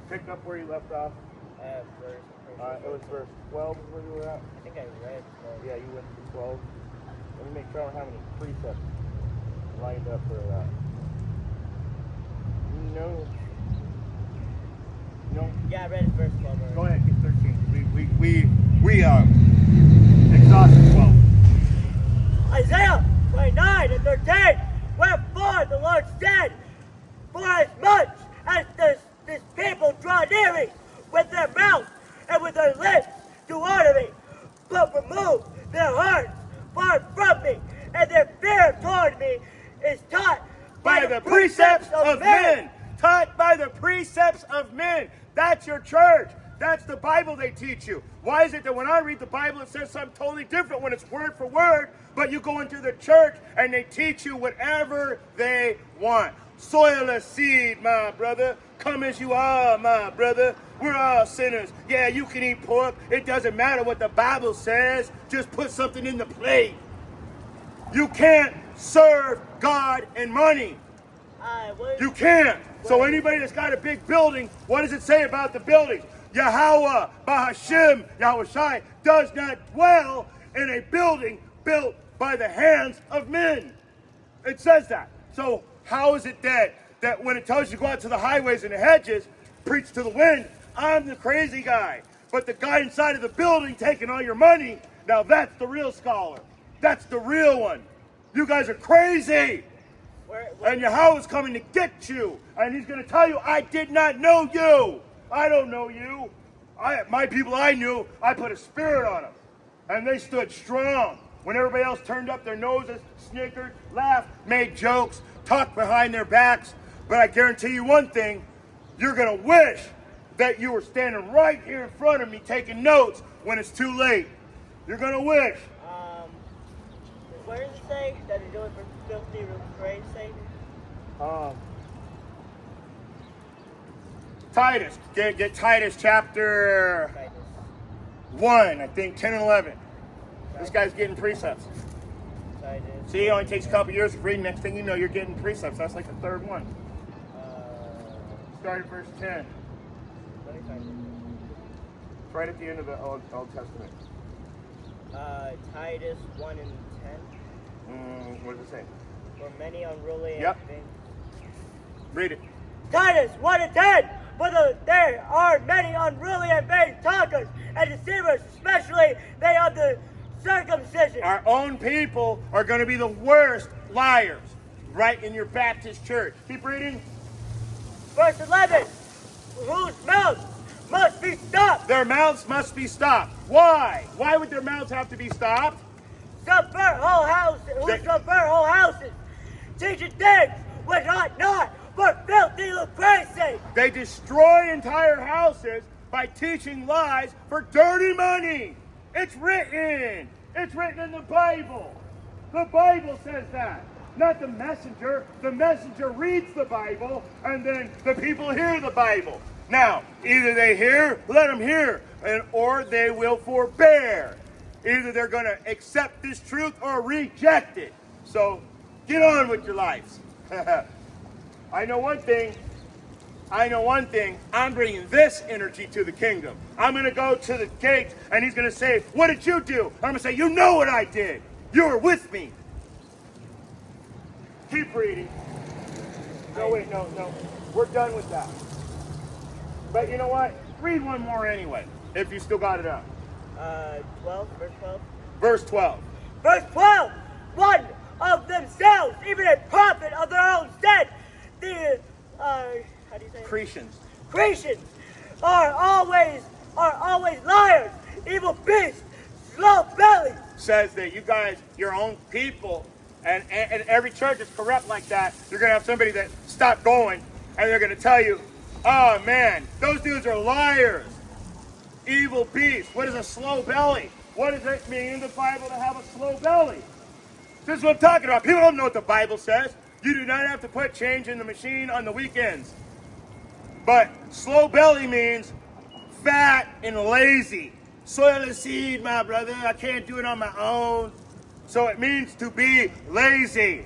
Pick up where you left off. Verse. It was verse 12 is where you were at? I think I read 12. Yeah, you went to 12. Let me make sure I don't have any precepts lined up for that. No. Yeah, I read verse 12 already. Go ahead, get 13. We exhausted 12. Isaiah 29 and 13. Wherefore the Lord said, for as much as this people draw near me with their mouth and with their lips to honor me, but remove their hearts far from me, and their fear toward me is taught By the precepts of men. Taught by the precepts of men. That's your church. That's the Bible they teach you. Why is it that when I read the Bible, it says something totally different when it's word for word, but you go into the church and they teach you whatever they want? Soil a seed, my brother. Come as you are, my brother. We're all sinners. Yeah, you can eat pork. It doesn't matter what the Bible says. Just put something in the plate. You can't serve God and money. You can't. So anybody that's got a big building, what does it say about the building? Yahweh, Bahashim, Yahushai, does not dwell in a building built by the hands of men. It says that. So how is it that when it tells you to go out to the highways and the hedges, preach to the wind, I'm the crazy guy. But the guy inside of the building taking all your money, now that's the real scholar. That's the real one. You guys are crazy. And Yahweh's coming to get you. And he's going to tell you, I did not know you. I don't know you. My people I knew, I put a spirit on them. And they stood strong. When everybody else turned up their noses, snickered, laughed, made jokes, talked behind their backs. But I guarantee you one thing, you're going to wish that you were standing right here in front of me taking notes when it's too late. You're going to wish. Where does it say that you're doing for filthy praise sake? Titus. Get Titus chapter 1, I think, 10 and 11. This guy's getting precepts. See, it only takes a couple years of reading. Next thing you know, you're getting precepts. That's like the third one. Start at verse 10. Let me find it. It's right at the end of the Old Testament. Titus 1 and 10. What does it say? For many unruly Yep. and vain. Read it. Titus 1 and 10. For there are many unruly and vain talkers and deceivers, especially they of the circumcision. Our own people are going to be the worst liars, right in your Baptist church. Keep reading. Verse 11. Whose mouths must be stopped. Their mouths must be stopped. Why? Why would their mouths have to be stopped? Subvert whole houses. Subvert whole houses. Teaching things which ought not, for filthy lucre's sake. They destroy entire houses by teaching lies for dirty money. It's written. It's written in the Bible. The Bible says that. Not the messenger. The messenger reads the Bible, and then the people hear the Bible. Now, either they hear, let them hear, or they will forbear. Either they're going to accept this truth or reject it. So, get on with your lives. I know one thing. I'm bringing this energy to the kingdom. I'm going to go to the gates, and he's going to say, what did you do? I'm going to say, you know what I did. You were with me. Keep reading. No, wait, no. We're done with that. But you know what? Read one more anyway, if you still got it up. 12, verse 12. Verse 12. Verse 12. One of themselves, even a prophet of their own, said, the, how do you say it? Cretians are always liars, evil beasts, slow bellies. Says that you guys, your own people, and every church is corrupt like that. You're going to have somebody that stopped going, and they're going to tell you, oh man, those dudes are liars. Evil beasts. What is a slow belly? What does it mean in the Bible to have a slow belly? This is what I'm talking about. People don't know what the Bible says. You do not have to put change in the machine on the weekends. But slow belly means fat and lazy. Soil the seed, my brother. I can't do it on my own. So it means to be lazy.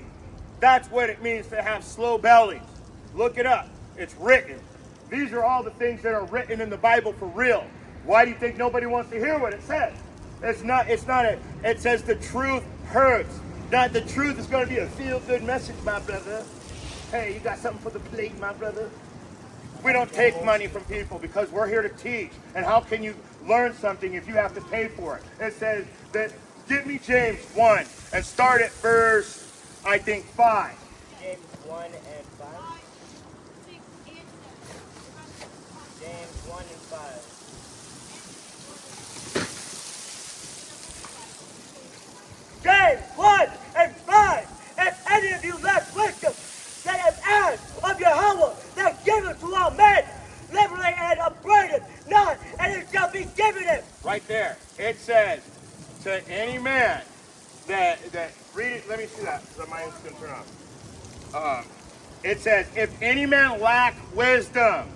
That's what it means to have slow bellies. Look it up. It's written. These are all the things that are written in the Bible for real. Why do you think nobody wants to hear what it says? It says the truth hurts. Not the truth is going to be a feel-good message, my brother. Hey, you got something for the plate, my brother? We don't take money from people because we're here to teach. And how can you learn something if you have to pay for it? It says that, give me James 1 and start at verse, I think, 5. James 1 and 5. James 1 and 5. James 1 and 5. If any of you lack wisdom, let him ask of Yahweh that giveth to all men, liberally and upbraideth not, and it shall be given him. Right there. It says, to any man that read it, let me see that. The mind's going to turn off. It says, if any man lack wisdom,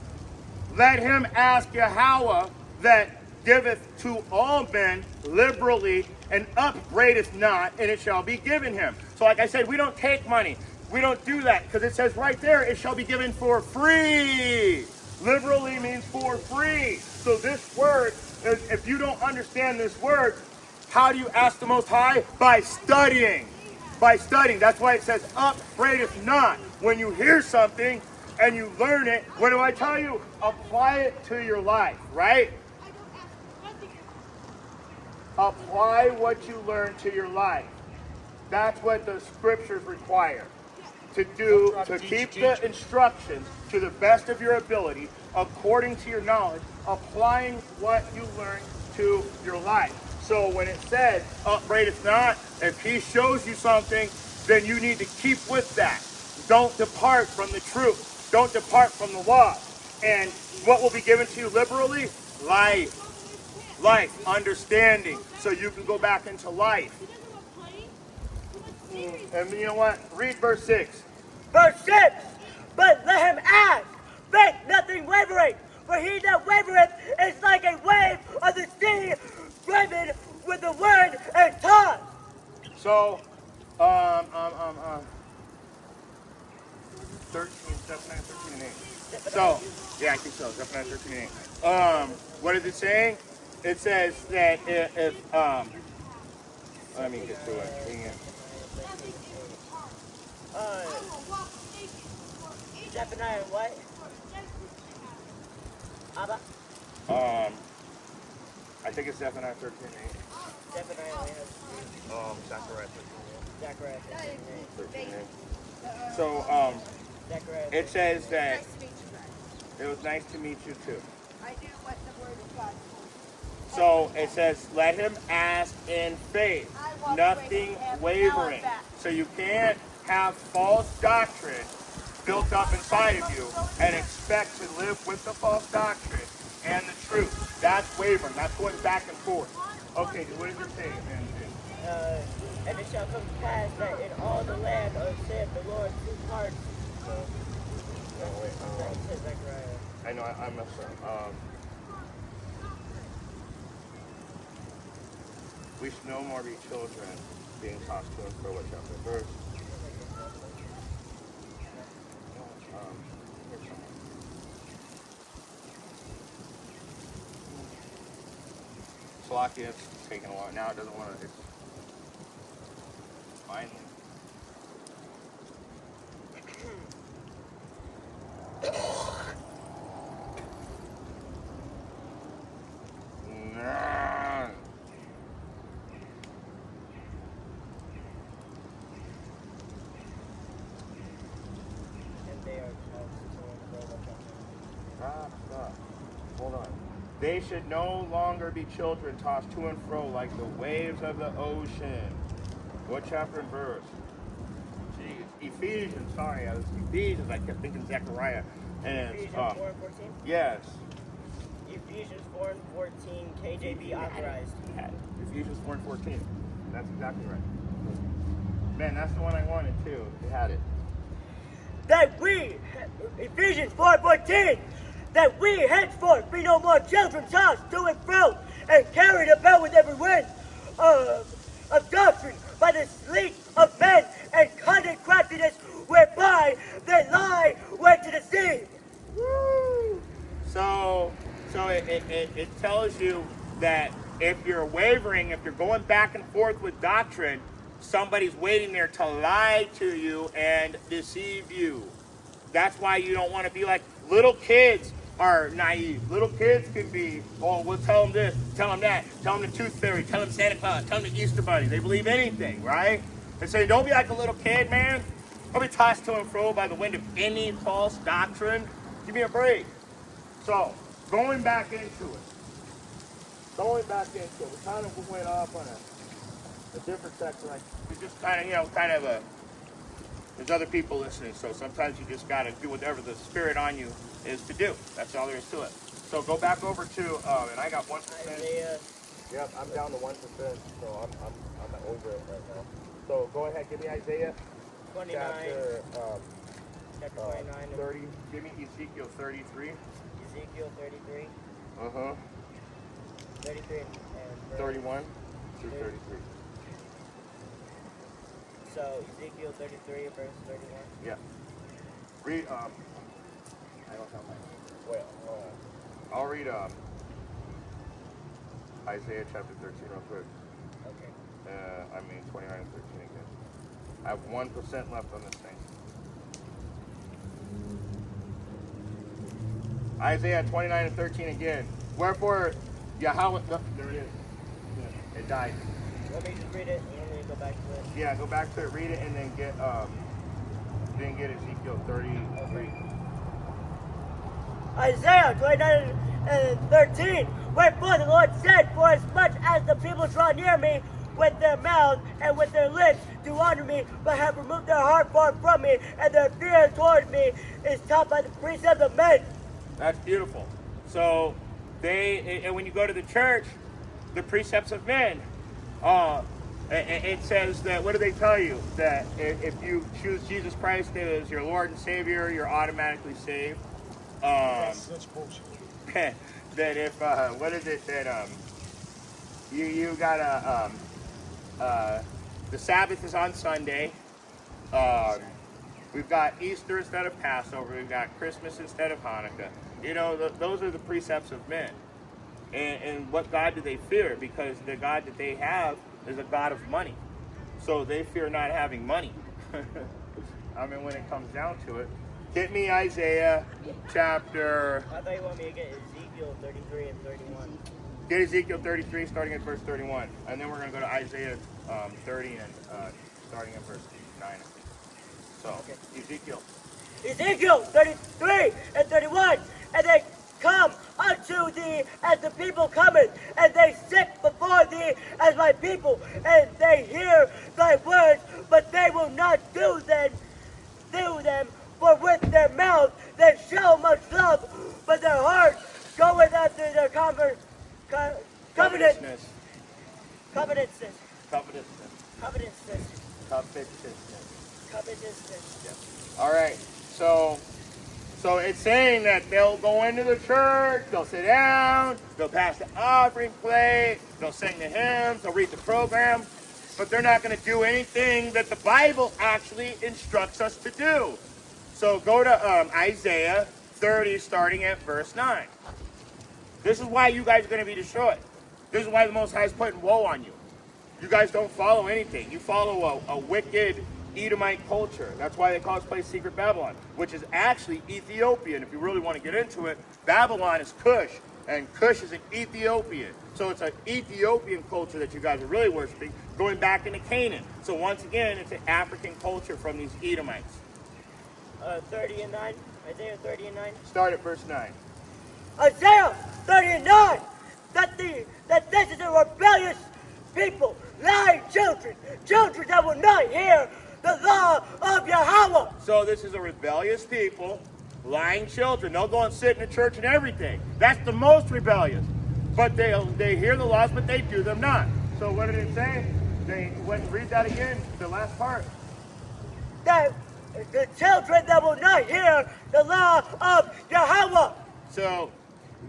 let him ask Yahweh that giveth to all men liberally and upbraideth not, and it shall be given him. So like I said, we don't take money. We don't do that because it says right there, it shall be given for free. Liberally means for free. So this word, if you don't understand this word, how do you ask the Most High? By studying. By studying. That's why it says upbraideth not. When you hear something and you learn it, what do I tell you? Apply it to your life, right? Apply what you learn to your life. That's what the scriptures require. to keep the instructions to the best of your ability, according to your knowledge, applying what you learned to your life. So when it said upbraideth not, if he shows you something, then you need to keep with that. Don't depart from the truth. Don't depart from the law. And what will be given to you liberally? Life. Life, understanding, so you can go back into life. And you know what? Read verse 6. Verse 6. But let him ask, think nothing wavering, for he that wavereth is like a wave of the sea, driven with the wind and tossed. So, 13, Zephaniah 13 and 8. So, yeah, I think so. Zephaniah 13 and 8. What is it saying? It says that if let me get to it. Zephaniah what? Abba? I think it's Zephaniah 13 and 8. Zephaniah only has Zechariah Zechariah 13 and 8. So, Zechariah. it says that it was nice to meet you too. I do what the word of God says. So it says, let him ask in faith, nothing wavering. So you can't have false doctrine built up inside of you and expect to live with the false doctrine and the truth. That's wavering. That's going back and forth. Okay, what does it say, man? And it shall come to pass that in all the land of said the Lord two parts. Zechariah. I know, I messed up. We should no more be children being tossed to and fro, what chapter verse? Slovakia, it's taking a while. Now it doesn't want to. It's finally. Hold on. They should no longer be children tossed to and fro like the waves of the ocean. What chapter and verse? Jeez. Ephesians. Sorry, I was Ephesians. I kept thinking Zechariah. And Ephesians 4 and 14? Yes. Ephesians 4 and 14, KJV authorized. Ephesians 4 and 14. That's exactly right. Man, that's the one I wanted too. It had it. That we, Ephesians 4 and 14, that we henceforth be no more children tossed to and fro and carried about with every wind of doctrine by the sleep of men and cunning craftiness whereby they lie went to deceive. Woo! So it tells you that if you're wavering, if you're going back and forth with doctrine, somebody's waiting there to lie to you and deceive you. That's why you don't want to be like little kids. Are naive. Little kids can be, oh, we'll tell them this, tell them that, tell them the tooth fairy, tell them Santa Claus, tell them the Easter Bunny. They believe anything, right? And say, don't be like a little kid, man. Don't be tossed to and fro by the wind of any false doctrine. Give me a break. So, going back into it. We kind of went off on a different section. Like, we just kind of, there's other people listening, so sometimes you just got to do whatever the Spirit on you is to do. That's all there is to it. So go back over to, and I got 1%. Isaiah. Yep, I'm down to 1%, so I'm over it right now. So go ahead, give me Isaiah 29. chapter 29. 30. Give me Ezekiel 33. Ezekiel 33. 33 and 31 through 33. So Ezekiel 33 verse 31. Yeah. Read. I don't have my. Wait. I'll read Isaiah chapter 13 real quick. Okay. 29 and 13 again. I have 1% left on this thing. Isaiah 29 and 13 again. Wherefore, Yahweh. No, there it is. Yeah, it died. Let me just read it and then we go back to it. Yeah, go back to it, read it, and then Didn't get Ezekiel 33. Isaiah 29 and 13. Wherefore the Lord said, for as much as the people draw near me with their mouth and with their lips do honor me, but have removed their heart far from me, and their fear toward me is taught by the precepts of men. That's beautiful. So and when you go to the church, the precepts of men, it says that, what do they tell you? That if you choose Jesus Christ as your Lord and Savior, you're automatically saved. That's bullshit. That if, what is it, that you gotta, the Sabbath is on Sunday. We've got Easter instead of Passover. We've got Christmas instead of Hanukkah. You know, those are the precepts of men. And what God do they fear? Because the God that they have is a God of money. So they fear not having money. I mean, when it comes down to it. Get me Isaiah chapter... I thought you want me to get Ezekiel 33 and 31. Get Ezekiel 33 starting at verse 31. And then we're going to go to Isaiah 30 and starting at verse 9. So, okay. Ezekiel 33 and 31. And they come unto thee as the people cometh, and they sit before thee as my people, and they hear thy words, but they will not do them. For with their mouth they show much love, but their heart goeth after their covetousness. All right. So it's saying that they'll go into the church, they'll sit down, they'll pass the offering plate, they'll sing the hymns, they'll read the program, but they're not going to do anything that the Bible actually instructs us to do. So go to Isaiah 30, starting at verse 9. This is why you guys are going to be destroyed. This is why the Most High is putting woe on you. You guys don't follow anything. You follow a wicked Edomite culture. That's why they call this place Secret Babylon, which is actually Ethiopian. If you really want to get into it, Babylon is Cush, and Cush is an Ethiopian. So it's an Ethiopian culture that you guys are really worshiping, going back into Canaan. So once again, it's an African culture from these Edomites. 30 and 9. Isaiah 30 and 9. Start at verse 9. Isaiah 30 and 9. That this is a rebellious people, lying children that will not hear the law of Yahweh. So this is a rebellious people, lying children. They'll go and sit in the church and everything. That's the most rebellious. But they hear the laws, but they do them not. So what did it say? Read that again, the last part. That the children that will not hear the law of Yahweh. So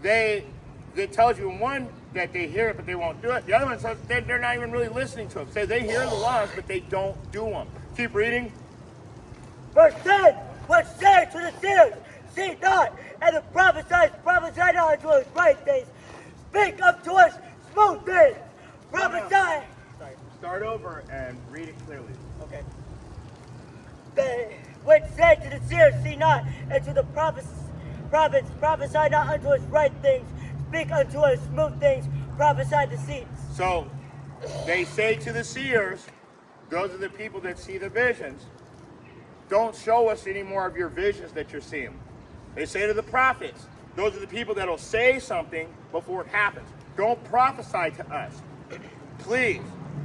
it tells you in one that they hear it, but they won't do it. The other one says they're not even really listening to it. Say they hear the laws, but they don't do them. Keep reading. Verse 10, what say to the seers, see not, and the prophesy not unto us right things. Speak up to us smooth things. Prophesy. Sorry. Start over and read it clearly. Okay. Which say to the seers, see not, and to the prophets, prophesy not unto us right things. Speak unto us smooth things. Prophesy deceits. So they say to the seers, those are the people that see the visions, don't show us any more of your visions that you're seeing. They say to the prophets, those are the people that will say something before it happens. Don't prophesy to us. Please,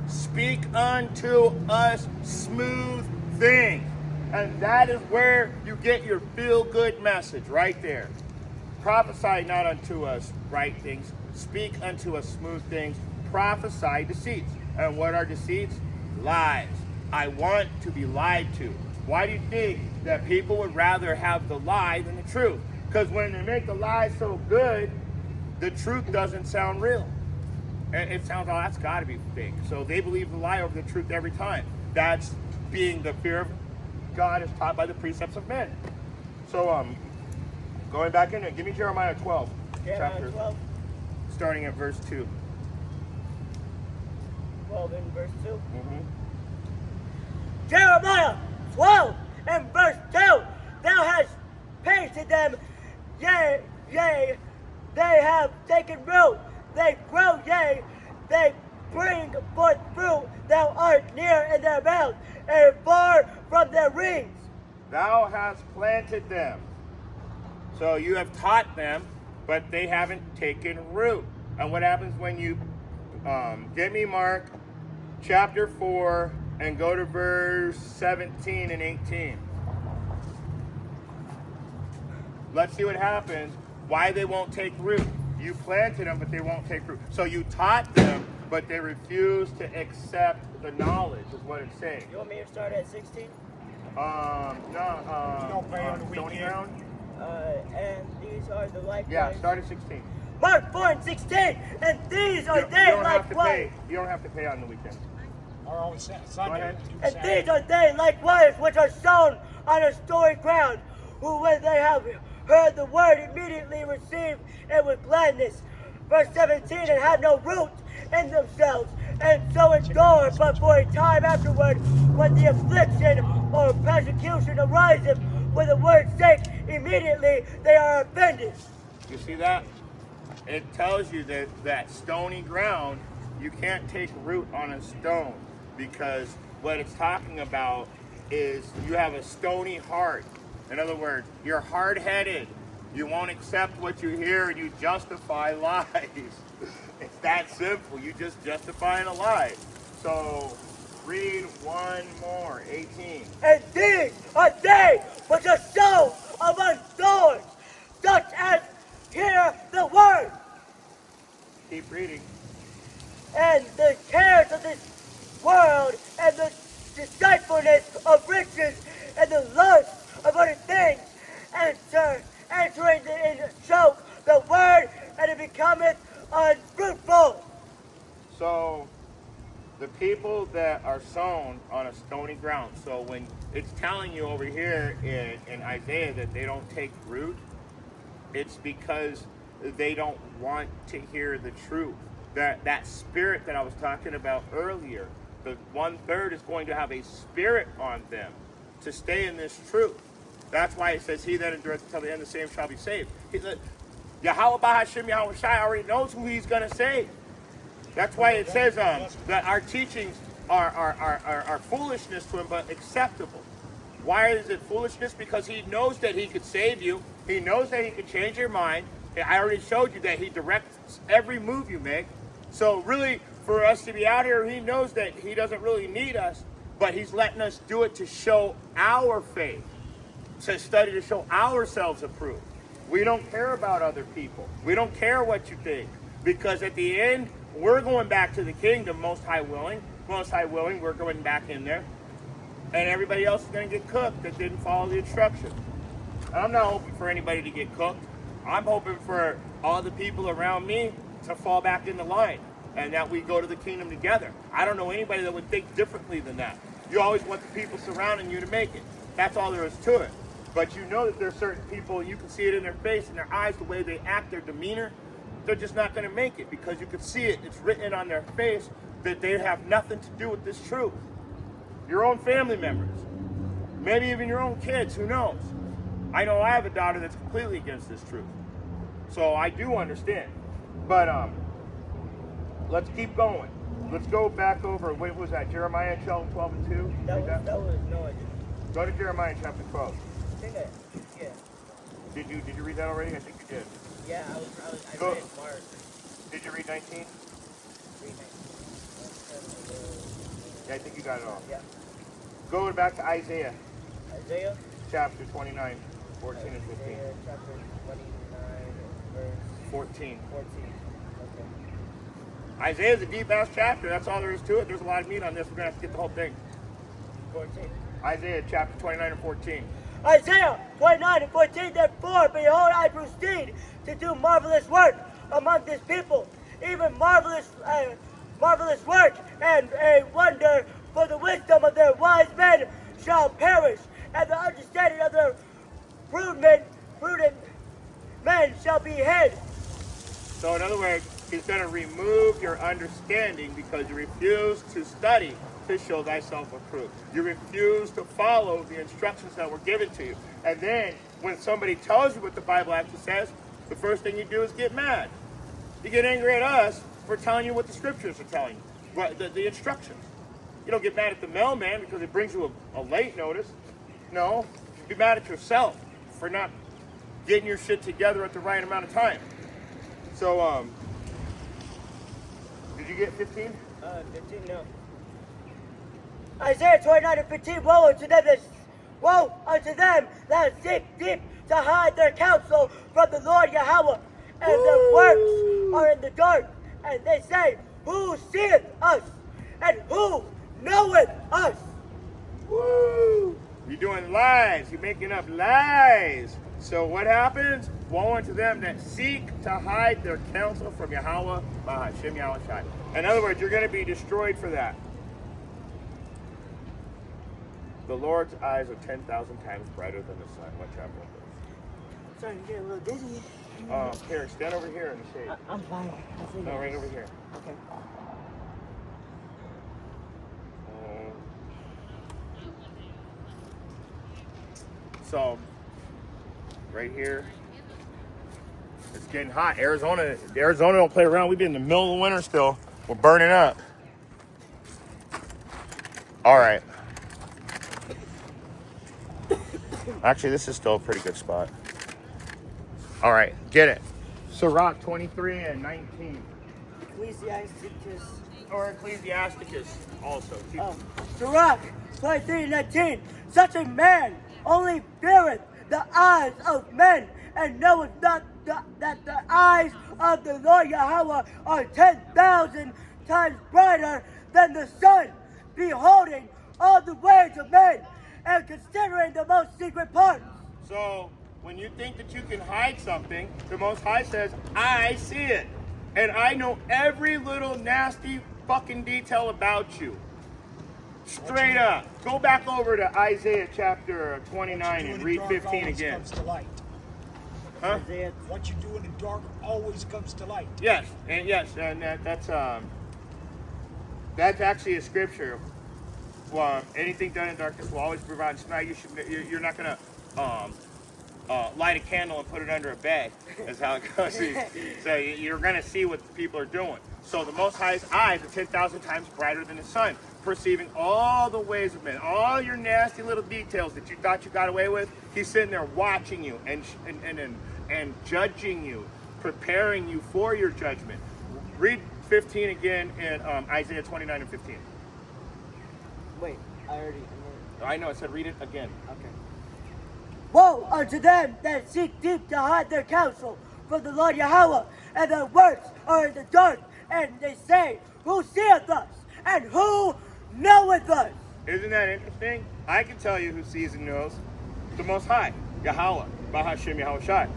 speak unto us smooth things. And that is where you get your feel-good message, right there. Prophesy not unto us right things. Speak unto us smooth things. Prophesy deceits. And what are deceits? Lies. I want to be lied to. Why do you think that people would rather have the lie than the truth? Because when they make the lie so good, the truth doesn't sound real. And it sounds, oh, that's got to be fake. So they believe the lie over the truth every time. That's being the fear of God is taught by the precepts of men. So, going back in there, give me Jeremiah 12. Jeremiah 12. Starting at verse 2. 12 in verse 2. Mm-hmm. Jeremiah 12 and verse 2. Thou hast painted them, yea, they have taken root, they grow, yea, they bring forth fruit, thou art near in their mouth, and far from their rings. Thou hast planted them. So you have taught them, but they haven't taken root. And what happens when you get me Mark chapter 4 and go to verse 17 and 18. Let's see what happens. Why they won't take root. You planted them, but they won't take root. So you taught them, but they refuse to accept the knowledge, is what it's saying. You want me to start at 16? No. You don't pay on the Stony weekend? ground? And these are the likewise. Yeah, start at 16. Mark 4 and 16, and these are You they don't have to likewise. pay. You don't have to pay on the weekend. Or on Sunday. ahead. And these are they likewise which are sown on a stony ground, who when they have heard the word immediately receive it with gladness. Verse 17, and have no root in themselves, and so endure, but for a time afterward, when the affliction or persecution ariseth for the word's sake, immediately they are offended. You see that? It tells you that that stony ground, you can't take root on a stone, because what it's talking about is you have a stony heart. In other words, you're hard-headed. You won't accept what you hear, and you justify lies. It's that simple. You just justify a lie. So read one more, 18. And these are they which are sown among thorns, such as hear the word, Keep reading. and the cares of this world, and the deceitfulness of riches, and the lust of other things, entering and choke the word, and it becometh unfruitful. So the people that are sown on a stony ground. So when it's telling you over here in Isaiah that they don't take root, it's because they don't want to hear the truth. That spirit that I was talking about earlier, the 1/3 is going to have a spirit on them to stay in this truth. That's why it says, he that endureth until the end, the same shall be saved. Yahweh Bahashim Yahweh Shai already knows who he's going to save. That's why it says that our teachings are foolishness to him, but acceptable. Why is it foolishness? Because he knows that he could save you. He knows that he could change your mind. I already showed you that he directs every move you make. So really, for us to be out here, he knows that he doesn't really need us, but he's letting us do it to show our faith, to study to show ourselves approved. We don't care about other people. We don't care what you think, because at the end, we're going back to the kingdom, most high willing. Most high willing, we're going back in there. And everybody else is going to get cooked that didn't follow the instructions. I'm not hoping for anybody to get cooked. I'm hoping for all the people around me to fall back in the line, and that we go to the kingdom together. I don't know anybody that would think differently than that. You always want the people surrounding you to make it. That's all there is to it. But you know that there's certain people, you can see it in their face, in their eyes, the way they act, their demeanor, they're just not going to make it, because you can see it. It's written on their face that they have nothing to do with this truth. Your own family members, maybe even your own kids, who knows? I know I have a daughter that's completely against this truth. So I do understand. But let's keep going. Let's go back over, what was that, Jeremiah 12 and 2? That was no idea. Go to Jeremiah chapter 12. I think yeah. Did you read that already? I think you did. Yeah, I Go. read Mark. Did you read 19? Read 19. Yeah, I think you got it all. Yeah. Go back to Isaiah Isaiah? chapter 29, 14 and 15. Isaiah chapter 29, verse 14. 14. Okay. Isaiah's a deep-ass chapter. That's all there is to it. There's a lot of meat on this. We're going to have to get the whole thing. 14. Isaiah chapter 29 and 14. Isaiah 29 and 14, therefore, behold, I proceed to do marvelous work among this people, even marvelous work, and a wonder, for the wisdom of their wise men shall perish, and the understanding of their prudent men shall be hid. So in other words, he's going to remove your understanding because you refuse to study to show thyself approved. You refuse to follow the instructions that were given to you. And then when somebody tells you what the Bible actually says, the first thing you do is get mad. You get angry at us for telling you what the scriptures are telling you, what the instructions. You don't get mad at the mailman because it brings you a late notice. No, be mad at yourself for not getting your shit together at the right amount of time. So, did you get 15? 15, no. Isaiah 29:15, woe unto them that seek deep to hide their counsel from the Lord Yahweh, and their works are in the dark, and they say, who seeth us, and who knoweth us? Woo! You're doing lies. You're making up lies. So what happens? Woe unto them that seek to hide their counsel from Yahweh, Bahashem Yahweh Shai. In other words, you're going to be destroyed for that. The Lord's eyes are 10,000 times brighter than the sun. What chapter? Starting to get a little dizzy. Here, stand over here in the shade. I'm fine. No, right over here. Okay. So, right here, it's getting hot. Arizona don't play around. We've been in the middle of the winter still. We're burning up. All right. Actually, this is still a pretty good spot. All right, get it. Sirach 23 and 19. Ecclesiasticus. Or Ecclesiasticus also. Sirach 23:19. Such a man only feareth the eyes of men, and knoweth not that the eyes of the Lord Yahweh are 10,000 times brighter than the sun, beholding all the ways of men, and considering the most secret parts. So, when you think that you can hide something, the Most High says, I see it. And I know every little nasty fucking detail about you. Straight up. Go back over to Isaiah chapter 29 and read 15 again. Comes to light. Huh? What you do in the dark always comes to light. Yes, and that's actually a scripture. Well, anything done in darkness will always provide light. You're not gonna light a candle and put it under a bed. That's how it goes. So you're gonna see what people are doing. So the Most High's eyes are 10,000 times brighter than the sun, perceiving all the ways of men, all your nasty little details that you thought you got away with. He's sitting there watching you and judging you, preparing you for your judgment. Read 15 again in Isaiah 29 and 15. Wait, I know, I said read it again. Okay. Woe unto them that seek deep to hide their counsel from the Lord Yahweh, and their works are in the dark, and they say, who seeth us, and who knoweth us? Isn't that interesting? I can tell you who sees and knows. The Most High, Yahweh, Bahashem Yahweh Shai.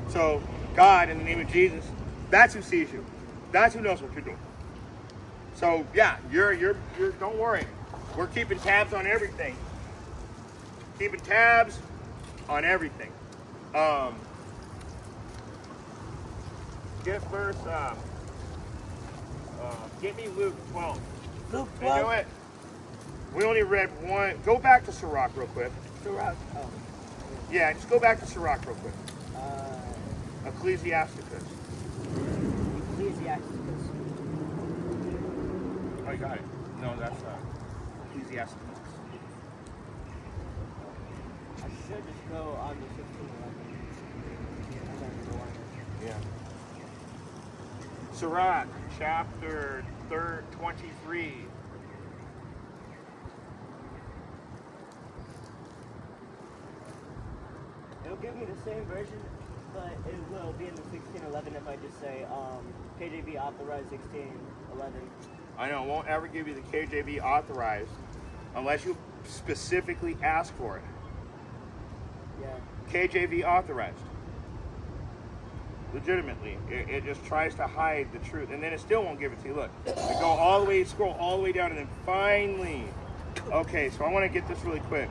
So God, in the name of Jesus, that's who sees you. That's who knows what you're doing. So yeah, you're don't worry. We're keeping tabs on everything. Keeping tabs on everything. Get verse. Get me Luke 12. Luke You know 12. what? We only read one. Go back to Sirach real quick. Sirach. Oh. Yeah, just go back to Sirach real quick. Ecclesiasticus. Ecclesiasticus. Oh, you got it. No, that's Ecclesiasticus. I should just go on the 16:11. Yeah. Sirach, chapter 23. It'll give me the same version, but it will be in the 16:11 if I just say KJV authorized 16:11. I know, it won't ever give you the KJV authorized unless you specifically ask for it. Yeah. KJV authorized. Legitimately. It just tries to hide the truth. And then it still won't give it to you. Look. You go all the way, scroll all the way down, and then finally. Okay, so I want to get this really quick.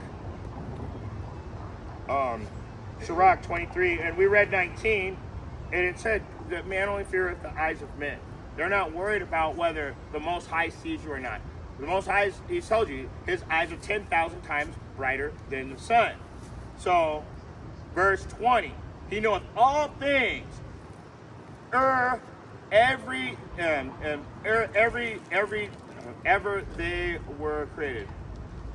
Sirach 23, and we read 19, and it said that man only feareth the eyes of men. They're not worried about whether the Most High sees you or not. The Most High, he told you, his eyes are 10,000 times brighter than the sun. So, verse 20, he knoweth all things, ever they were created.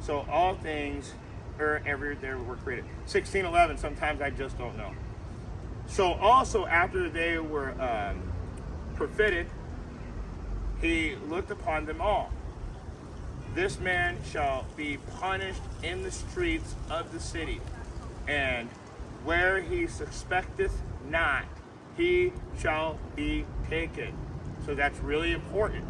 So all things earth, every there were created. 16:11. Sometimes I just don't know. So also after they were perfected, he looked upon them all. This man shall be punished in the streets of the city, and where he suspecteth not, he shall be taken. So that's really important.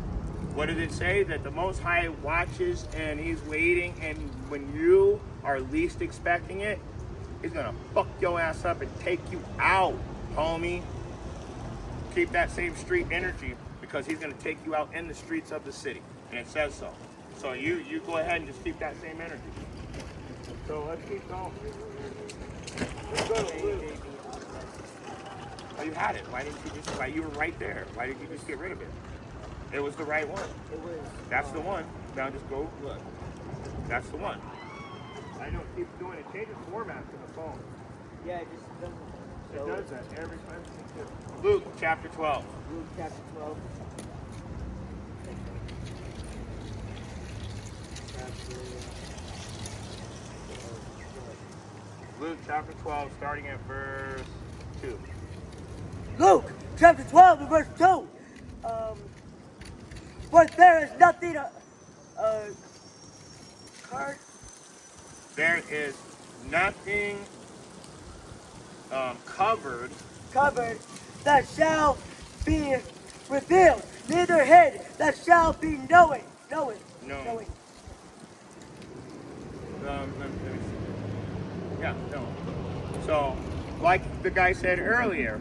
What did it say? That the Most High watches and he's waiting, and when you are least expecting it, he's gonna fuck your ass up and take you out, homie. Keep that same street energy, because he's gonna take you out in the streets of the city, and it says so. So you go ahead and just keep that same energy. So let's keep going. Let's go to Luke. Oh, you had it. Why didn't you just? Why you were right there? Why did you just get rid of it? It was the right one. It was. That's the one. Now just go look. That's the one. I know it keeps doing it. Changes format to the phone. Yeah, it just doesn't. It does that every time. Luke chapter 12. Luke chapter 12. Luke chapter 12, starting at verse 2. Luke chapter 12 and verse 2. For there is nothing There is nothing covered that shall be revealed, neither hid that shall be knowing. No. Let me see. Yeah, no. So, like the guy said earlier,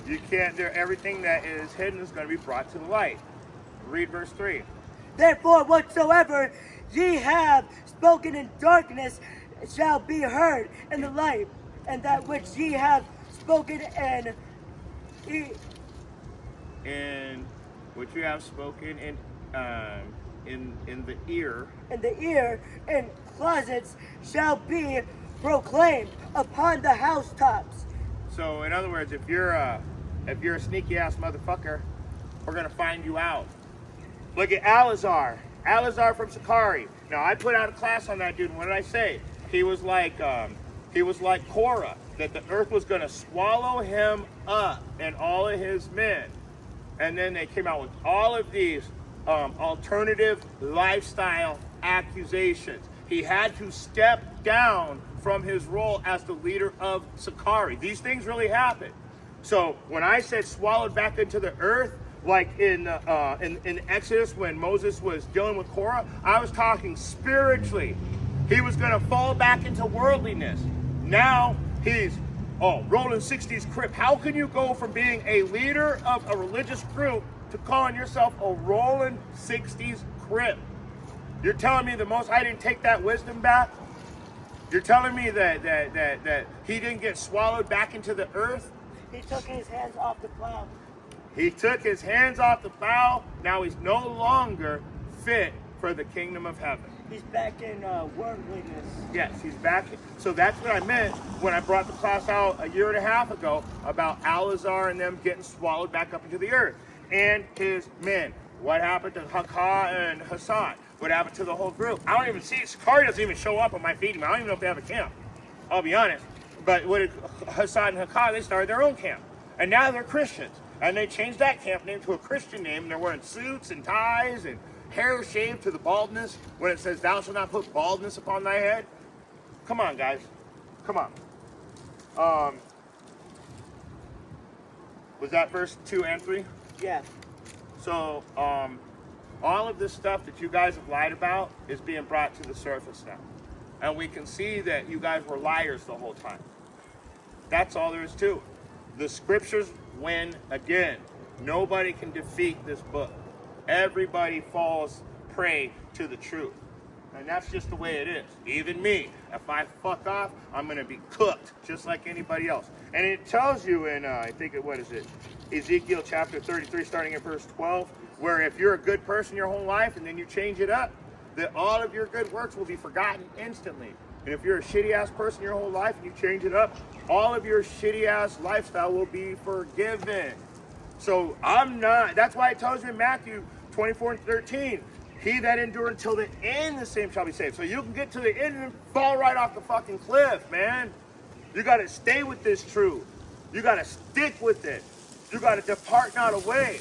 you can't do everything that is hidden is going to be brought to the light. Read verse 3. Therefore, whatsoever ye have spoken in darkness shall be heard in the light, and that which ye have spoken in which you have spoken in the ear. In the ear, in closets, shall be proclaimed upon the housetops. So, in other words, if you're a sneaky ass motherfucker, we're gonna find you out. Look at Alazar from Sakari. Now, I put out a class on that dude. And what did I say? He was like Korah, that the earth was gonna swallow him up and all of his men. And then they came out with all of these alternative lifestyle accusations. He had to step down from his role as the leader of Sakari. These things really happened. So when I said swallowed back into the earth, like in Exodus when Moses was dealing with Korah, I was talking spiritually. He was going to fall back into worldliness. Now he's rolling 60s crip. How can you go from being a leader of a religious group to calling yourself a rolling 60s crip? You're telling me the Most High didn't take that wisdom back? You're telling me that he didn't get swallowed back into the earth? He took his hands off the plow. He took his hands off the plow. Now he's no longer fit for the kingdom of heaven. He's back in worldliness. Yes, he's back. So that's what I meant when I brought the class out a year and a half ago about Alazar and them getting swallowed back up into the earth. And his men. What happened to Hakah and Hassan? What happened to the whole group? I don't even see, Sakari doesn't even show up on my feed. I don't even know if they have a camp. I'll be honest. But what did Hassan and Hakah, they started their own camp. And now they're Christians. And they changed that camp name to a Christian name. And they're wearing suits and ties and hair shaved to the baldness when it says, thou shalt not put baldness upon thy head. Come on, guys. Come on. Was that verse 2 and 3? Yeah. So, all of this stuff that you guys have lied about is being brought to the surface now. And we can see that you guys were liars the whole time. That's all there is to it. The scriptures win again. Nobody can defeat this book. Everybody falls prey to the truth. And that's just the way it is. Even me. If I fuck off, I'm going to be cooked just like anybody else. And it tells you in, I think, what is it? Ezekiel chapter 33, starting at verse 12, where if you're a good person your whole life and then you change it up, that all of your good works will be forgotten instantly. And if you're a shitty-ass person your whole life and you change it up, all of your shitty-ass lifestyle will be forgiven. So I'm not, that's why it tells you in Matthew 24 and 13, He that endure until the end, the same shall be saved. So you can get to the end and fall right off the fucking cliff, man. You got to stay with this truth. You got to stick with it. You got to depart not away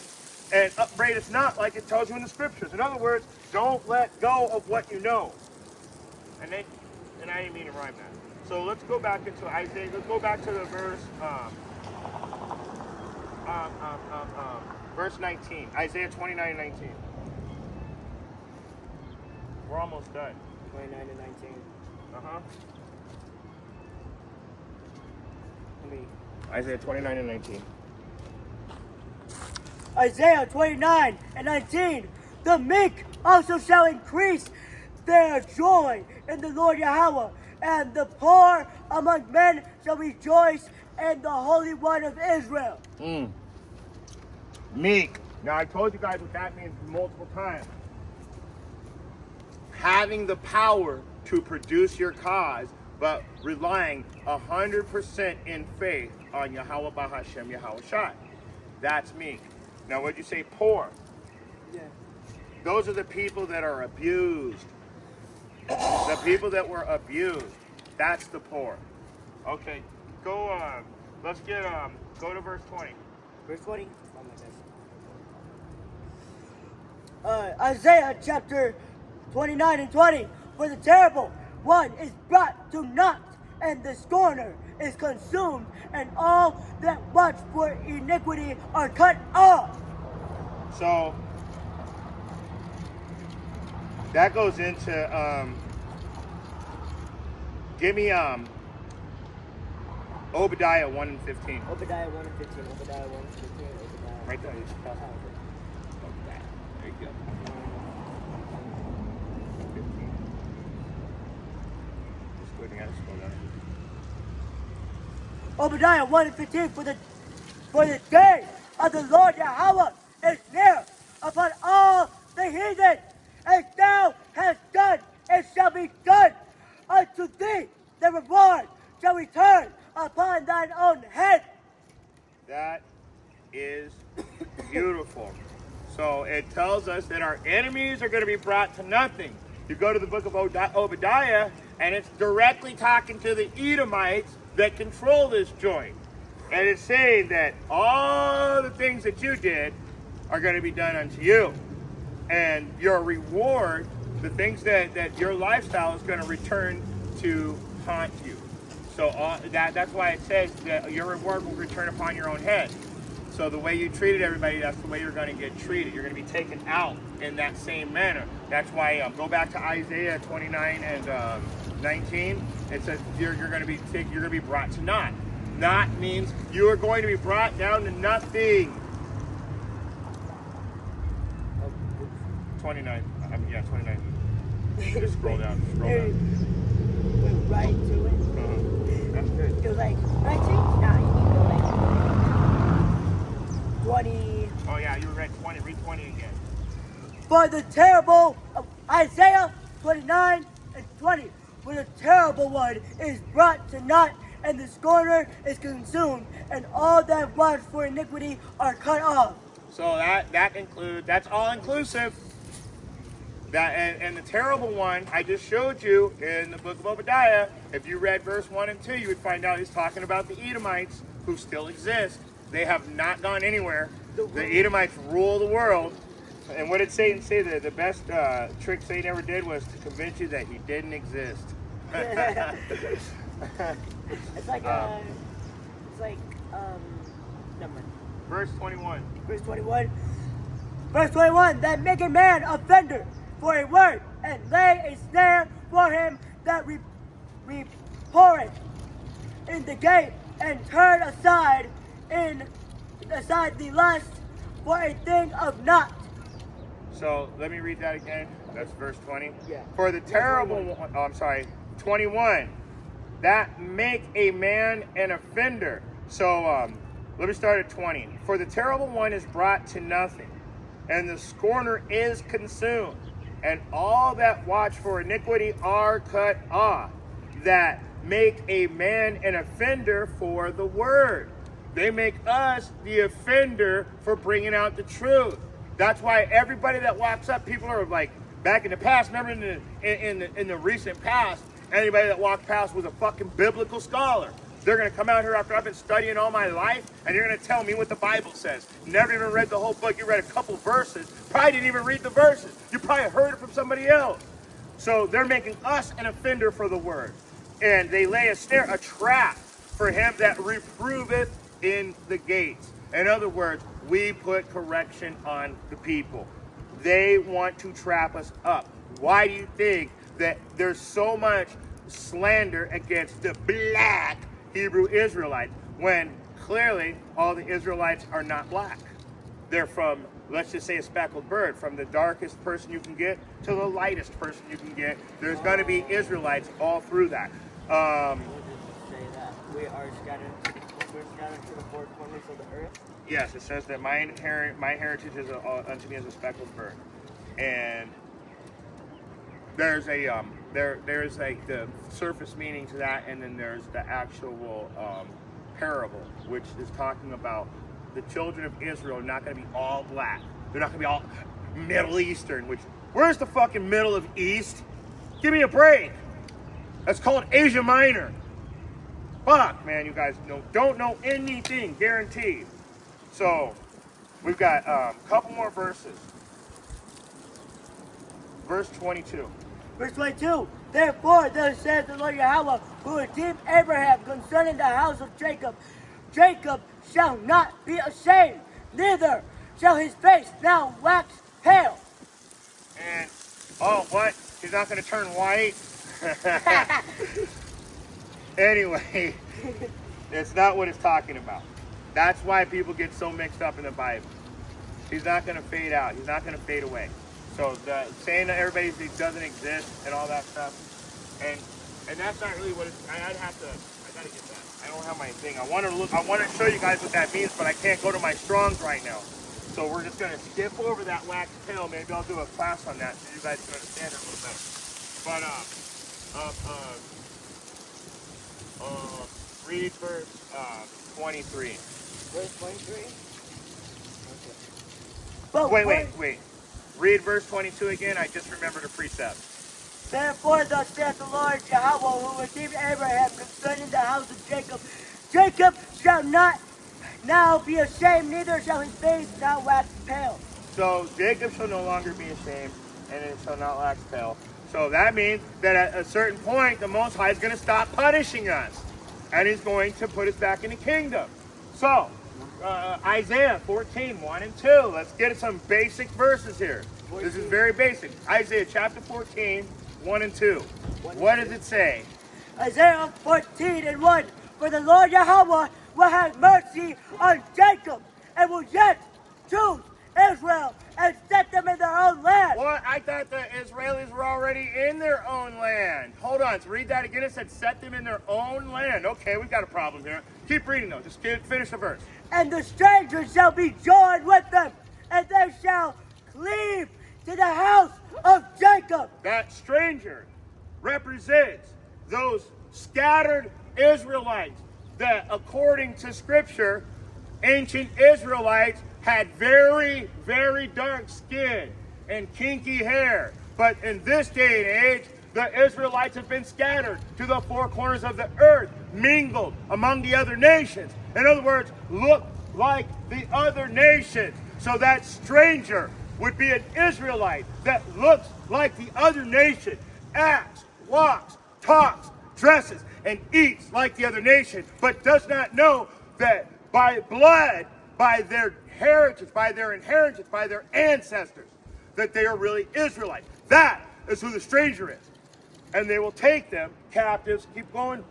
and upbraid us not, like it tells you in the scriptures. In other words, don't let go of what you know. And I didn't mean to rhyme that. So let's go back into Isaiah. Let's go back to the verse 19. Isaiah 29 and 19. We're almost done. 29 and 19. Uh-huh. Let me. Isaiah 29 and 19. Isaiah 29 and 19. The meek also shall increase their joy in the Lord Yahweh, and the poor among men shall rejoice in the Holy One of Israel. Meek. Now, I told you guys what that means multiple times. Having the power to produce your cause, but relying 100% in faith on Yahweh Bahashem Yahweh Shai. That's meek. Now, what'd you say? Poor. Yeah. Those are the people that are abused. The people that were abused. That's the poor. Okay, go. Let's get. Go to verse 20. Verse 20. Oh my gosh. Isaiah chapter 29 and 20. For the terrible one is brought to naught, and the scorner is consumed, and all that watch for iniquity are cut off. So that goes into give me Obadiah 1 and 15. Obadiah 1 and 15. Obadiah 1 and 15. Obadiah. Right there. Oh, okay. There you go. 15. Just go ahead and scroll down. Obadiah 1 and 15. For the day of the Lord Yahweh is near upon all the heathen, as thou hast done, it shall be done unto thee. The reward shall return upon thine own head. That is beautiful. So it tells us that our enemies are going to be brought to nothing. You go to the book of Obadiah, and it's directly talking to the Edomites that control this joint. And it's saying that all the things that you did are going to be done unto you. And your reward, the things that your lifestyle is going to return to haunt you. So that's why it says that your reward will return upon your own head. So the way you treated everybody, that's the way you're going to get treated. You're going to be taken out in that same manner. That's why go back to Isaiah 29 and 19. It says you're going to be brought to naught. Naught means you are going to be brought down to nothing. 29. 29. Just scroll down. Went right to it. That's good. It was like 19? Nah, you need to go like 20. Oh yeah, you read 20. Read 20 again. For the terrible of Isaiah 29 and 20. For the terrible one is brought to naught, and the scorner is consumed, and all that watch for iniquity are cut off. So that's all inclusive. That and the terrible one I just showed you in the book of Obadiah. If you read verse 1 and 2, you would find out he's talking about the Edomites who still exist. They have not gone anywhere. The Edomites rule the world. And what did Satan say? The best trick Satan ever did was to convince you that he didn't exist. It's like number. Verse 21. Verse 21. Verse 21. That make a man offender for a word, and lay a snare for him that reporeth in the gate, and turn aside the lust for a thing of naught. So let me read that again. That's verse 20. Yeah. For the terrible one, 21. That make a man an offender. So let me start at 20. For the terrible one is brought to nothing, and the scorner is consumed, and all that watch for iniquity are cut off. That make a man an offender for the word. They make us the offender for bringing out the truth. That's why everybody that walks up, people are like, back in the past, remember in the recent past, anybody that walked past was a fucking biblical scholar. They're going to come out here after I've been studying all my life, and you're going to tell me what the Bible says. Never even read the whole book. You read a couple verses. Probably didn't even read the verses. You probably heard it from somebody else. So they're making us an offender for the word. And they lay a trap for him that reproveth in the gates. In other words, we put correction on the people. They want to trap us up. Why do you think that there's so much slander against the black Hebrew Israelites when clearly all the Israelites are not black? They're from, let's just say, a speckled bird, from the darkest person you can get to the lightest person you can get. There's going to be Israelites all through that. We'll just say that we are scattered to the four corners of the earth. Yes, it says that my heritage is unto me as a speckled bird, and there's a there's like the surface meaning to that, and then there's the actual parable, which is talking about the children of Israel are not going to be all black. They're not going to be all Middle Eastern. Which, where's the fucking middle of East? Give me a break. That's called Asia Minor. Fuck, man, you guys don't know anything, guaranteed. So, we've got a couple more verses. Verse 22. Verse 22. Therefore, thus says the Lord Yahweh, who redeemed Abraham concerning the house of Jacob. Jacob shall not be ashamed, neither shall his face now wax pale. And, oh, what? He's not going to turn white? Anyway, it's not what it's talking about. That's why people get so mixed up in the Bible. He's not going to fade out. He's not going to fade away. So saying that everybody doesn't exist and all that stuff, and that's not really what it's. I gotta get that. I don't have my thing. I want to show you guys what that means, but I can't go to my Strong's right now. So we're just gonna skip over that wax tail. Maybe I'll do a class on that so you guys can understand it a little better. But read verse 23. Verse 23? Okay. Wait. Read verse 22 again. I just remembered a precept. Therefore, thus saith the Lord Yahweh, who redeemed Abraham concerning the house of Jacob. Jacob shall not now be ashamed, neither shall his face now wax pale. So Jacob shall no longer be ashamed, and it shall not wax pale. So that means that at a certain point, the Most High is going to stop punishing us, and he's going to put us back in the kingdom. So, Isaiah 14, 1 and 2. Let's get some basic verses here. 14. This is very basic. Isaiah chapter 14, 1 and 2. What does it say? Isaiah 14 and 1. For the Lord Yahweh will have mercy on Jacob, and will yet choose Israel, and set them in their own land. What? I thought the Israelis were already in their own land. Hold on. So read that again. It said set them in their own land. Okay, we've got a problem here. Keep reading, though. Just finish the verse. And the strangers shall be joined with them, and they shall cleave to the house of Jacob. That stranger represents those scattered Israelites that, according to Scripture, ancient Israelites had very, very dark skin and kinky hair. But in this day and age, the Israelites have been scattered to the four corners of the earth, mingled among the other nations. In other words, look like the other nations. So that stranger would be an Israelite that looks like the other nation, acts, walks, talks, dresses, and eats like the other nation, but does not know that by blood, by their heritage, by their inheritance, by their ancestors, that they are really Israelites. That is who the stranger is. And they will take them captives, keep going,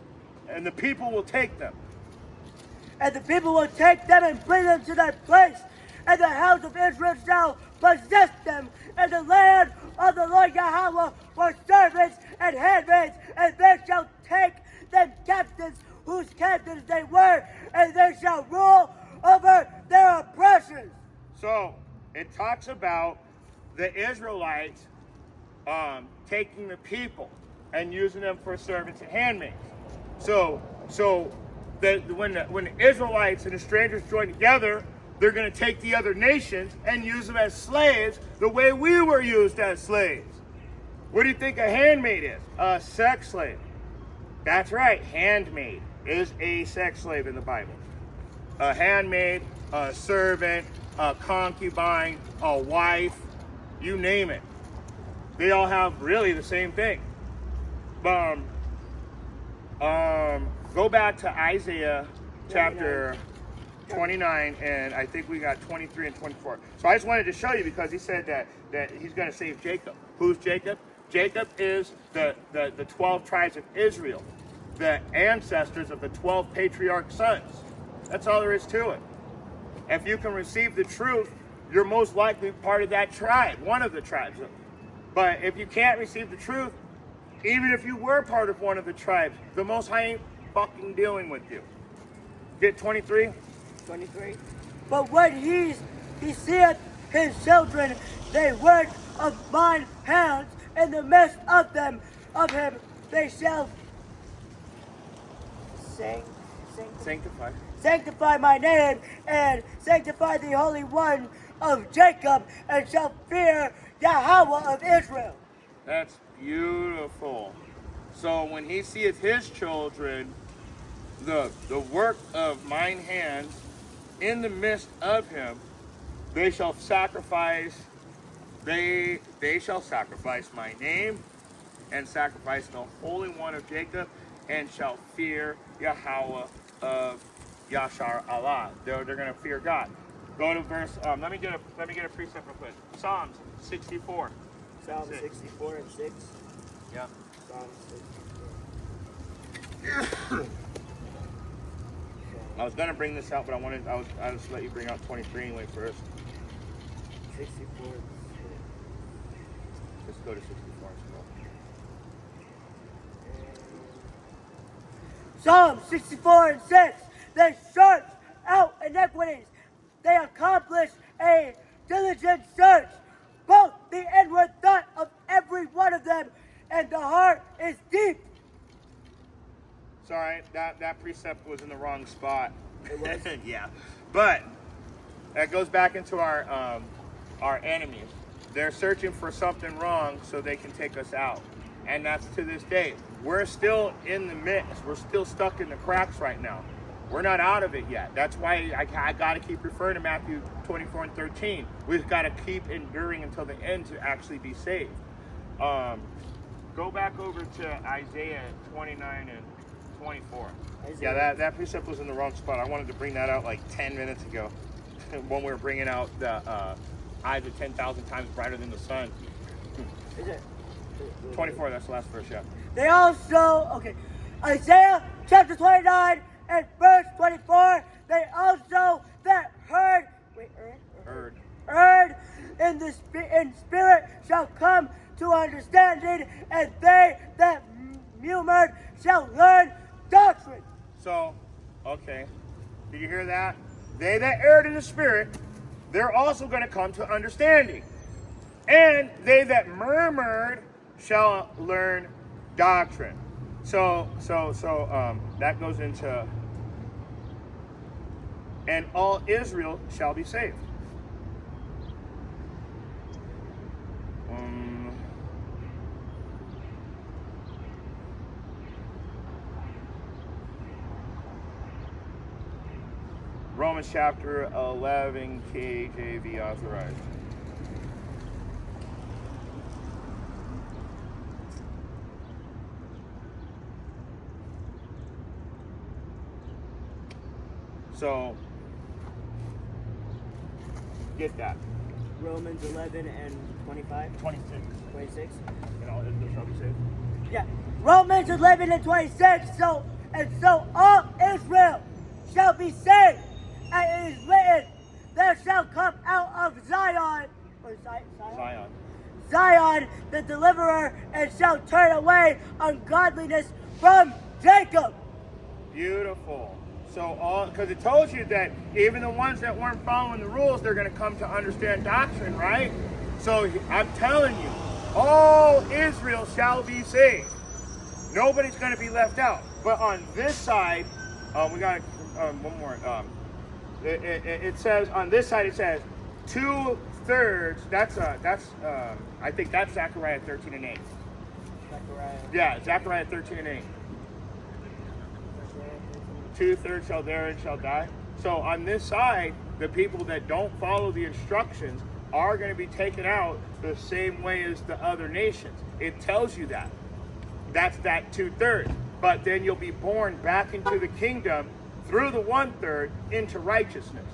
and the people will take them. And the people will take them and bring them to their place, and the house of Israel shall possess them, and the land of the Lord Yahweh for servants and handmaids, and they shall take them captives, whose captives they were, and they shall rule over their oppressions. So it talks about the Israelites taking the people and using them for servants and handmaids. So when the Israelites and the strangers join together, they're going to take the other nations and use them as slaves the way we were used as slaves. What do you think a handmaid is? A sex slave. That's right, handmaid is a sex slave in the Bible. A handmaid, a servant, a concubine, a wife, you name it. They all have really the same thing. Go back to Isaiah chapter 29, and I think we got 23 and 24. So I just wanted to show you because he said that he's going to save Jacob. Who's Jacob? Jacob is the 12 tribes of Israel, the ancestors of the 12 patriarch sons. That's all there is to it. If you can receive the truth, you're most likely part of that tribe, one of the tribes. But if you can't receive the truth, even if you were part of one of the tribes, the Most High ain't fucking dealing with you. Get 23? 23. But when he seeth his children, they work of mine hands, in the midst of him, they shall sanctify my name, and sanctify the Holy One of Jacob, and shall fear Yahweh of Israel. That's beautiful. So when he seeth his children, the work of mine hands, in the midst of him, they shall sacrifice. They shall sacrifice my name, and sacrifice the Holy One of Jacob, and shall fear Yahweh of Yashar Allah. They're going to fear God. Go to verse. Let me get a precept real quick. Psalms 64. Psalm 64 and 6. Yeah. Psalm 64. I was gonna bring this out, but I'll just let you bring out 23 anyway first. 64. Let's go to 64. Psalm 64 and 6. They search out iniquities. They accomplish a diligent search. Both the inward thought of every one of them, and the heart is deep. Sorry, that precept was in the wrong spot. It was? Yeah, but that goes back into our enemies. They're searching for something wrong so they can take us out, and that's to this day. We're still in the midst. We're still stuck in the cracks right now. We're not out of it yet. That's why I got to keep referring to Matthew 24 and 13. We've got to keep enduring until the end to actually be saved. Go back over to Isaiah 29 and 24. Yeah, that precept was in the wrong spot. I wanted to bring that out like 10 minutes ago when we were bringing out the eyes are 10,000 times brighter than the sun. Is it? 24, that's the last verse, yeah. They also, Isaiah chapter 29 and verse 24, they also that heard in spirit shall come to understanding, and they that murmured shall learn doctrine. So, okay, did you hear that? They that erred in the spirit, they're also going to come to understanding. And they that murmured shall learn doctrine. So that goes into, and all Israel shall be saved. Romans chapter 11, KJV authorized. So, get that. Romans 11 and 25? 26. 26? And all Israel shall be saved. Yeah. Romans 11 and 26. So all Israel shall be saved. And it is written, there shall come out of Zion, or Zion, the deliverer, and shall turn away ungodliness from Jacob. Beautiful. So because it told you that even the ones that weren't following the rules, they're going to come to understand doctrine, right? So I'm telling you, all Israel shall be saved. Nobody's going to be left out. But on this side, we got one more. It says on this side, it says 2/3. That's I think that's Zechariah 13 and 8. Zechariah. Yeah, Zechariah 13 and 8. 2/3 shall therein shall die. So on this side, the people that don't follow the instructions are going to be taken out the same way as the other nations. It tells you that. That's that 2/3. But then you'll be born back into the kingdom through the 1/3 into righteousness.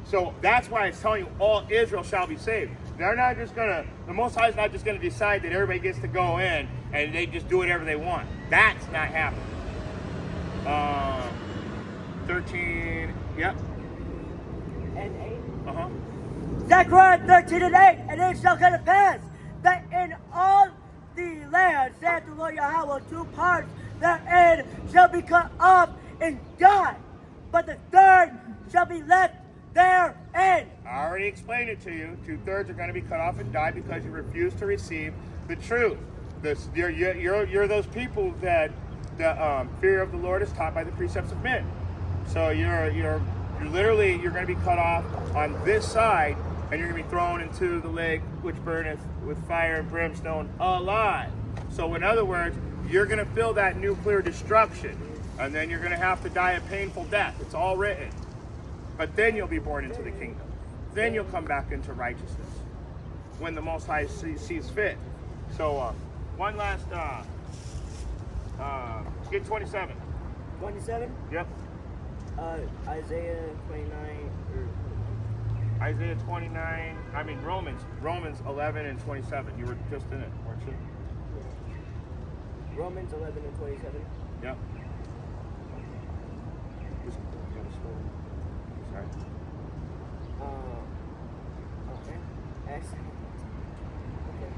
So that's why it's telling you all Israel shall be saved. They're not just gonna, the Most High is not just gonna decide that everybody gets to go in and they just do whatever they want. That's not happening. 13, yep. And 8. Uh-huh. Zechariah 13 and 8. And it shall come to pass that in all the land, saith the Lord Yahweh, 2 parts therein shall be cut off and die, but the third shall be left therein. I already explained it to you. 2/3 are going to be cut off and die because you refuse to receive the truth. You're those people that the fear of the Lord is taught by the precepts of men. So you're literally going to be cut off on this side, and you're going to be thrown into the lake which burneth with fire and brimstone alive. So in other words, you're going to feel that nuclear destruction, and then you're going to have to die a painful death. It's all written. But then you'll be born into the kingdom. Then you'll come back into righteousness when the Most High sees fit. So one last, get 27. 27? Yep. Isaiah 29. Isaiah 29, Romans 11 and 27. You were just in it, weren't you? Romans 11 and 27. Yep. Sorry. Okay. Excellent. Okay.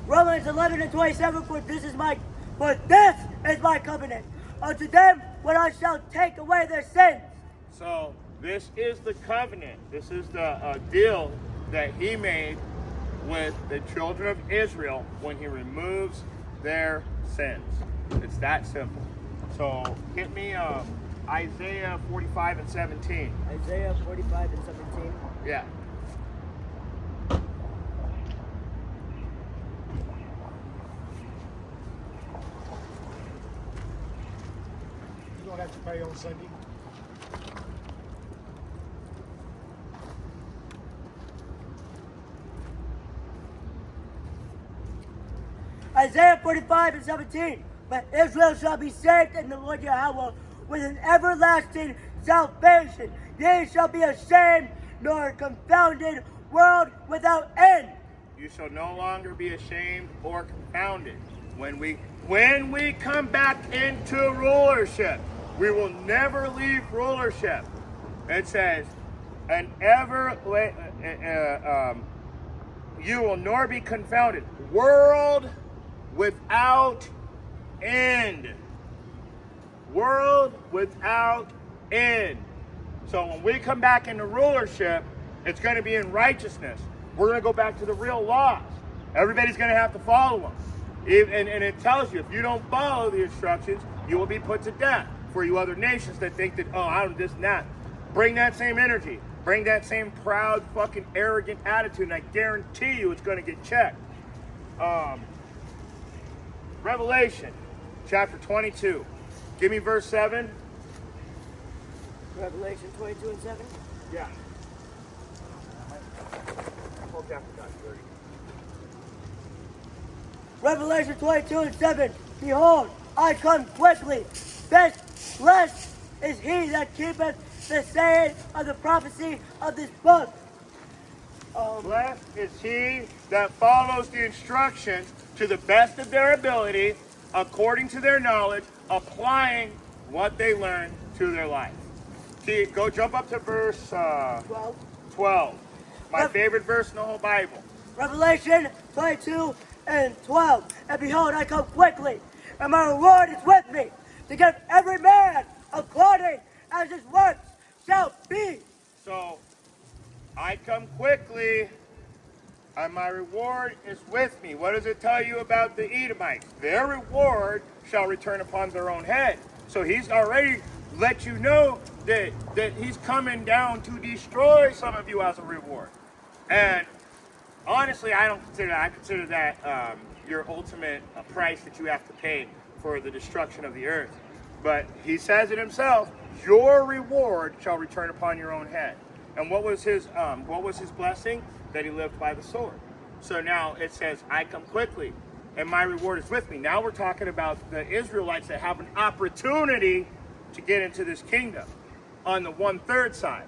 Romans 11 and 27. For this is my covenant unto them when I shall take away their sins. So this is the covenant. This is the deal that he made with the children of Israel when he removes their sins. It's that simple. So hit me Isaiah 45 and 17. Isaiah 45 and 17. Yeah. You don't have to pray on Sunday. Isaiah 45 and 17. But Israel shall be saved in the Lord Yahweh with an everlasting salvation. Ye shall be ashamed nor confounded, world without end. You shall no longer be ashamed or confounded. When we come back into rulership, we will never leave rulership. It says, you will nor be confounded. World without end. World without end. So when we come back into rulership, it's going to be in righteousness. We're going to go back to the real laws. Everybody's going to have to follow them. And it tells you, if you don't follow the instructions, you will be put to death. For you other nations that think that, oh, I'm this and that. Bring that same energy. Bring that same proud, fucking arrogant attitude, and I guarantee you it's going to get checked. Revelation, chapter 22. Give me verse 7. Revelation 22 and 7. Yeah. Whole chapter got 30. Revelation 22 and 7. Behold, I come quickly. Blessed is he that keepeth the saying of the prophecy of this book. Blessed is he that follows the instructions to the best of their ability, according to their knowledge, applying what they learn to their life. See, go jump up to verse 12. My favorite verse in the whole Bible. Revelation 22 and 12. And behold, I come quickly, and my reward is with me, to give every man according as his works shall be. So, I come quickly, and my reward is with me. What does it tell you about the Edomites? Their reward shall return upon their own head. So he's already let you know that he's coming down to destroy some of you as a reward. And honestly, I don't consider that. I consider that your ultimate price that you have to pay for the destruction of the earth. But he says it himself, your reward shall return upon your own head. And what was his blessing? That he lived by the sword. So now it says, I come quickly, and my reward is with me. Now we're talking about the Israelites that have an opportunity to get into this kingdom. On the 1/3 side,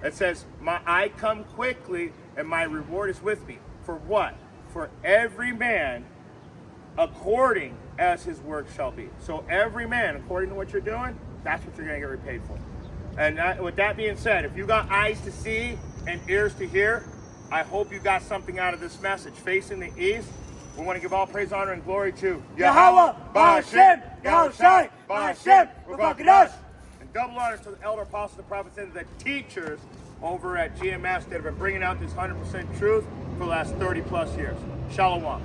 it says, I come quickly, and my reward is with me. For what? For every man according as his work shall be. So every man, according to what you're doing, that's what you're going to get repaid for. And with that being said, if you got eyes to see and ears to hear, I hope you got something out of this message. Facing the east, we want to give all praise, honor, and glory to Yahweh, Ba'ashem, Yahushai, Ba'ashem, B'Vakadosh. And double honor to the elder apostles, the prophets, and the teachers over at GMS that have been bringing out this 100% truth for the last 30 plus years. Shalom.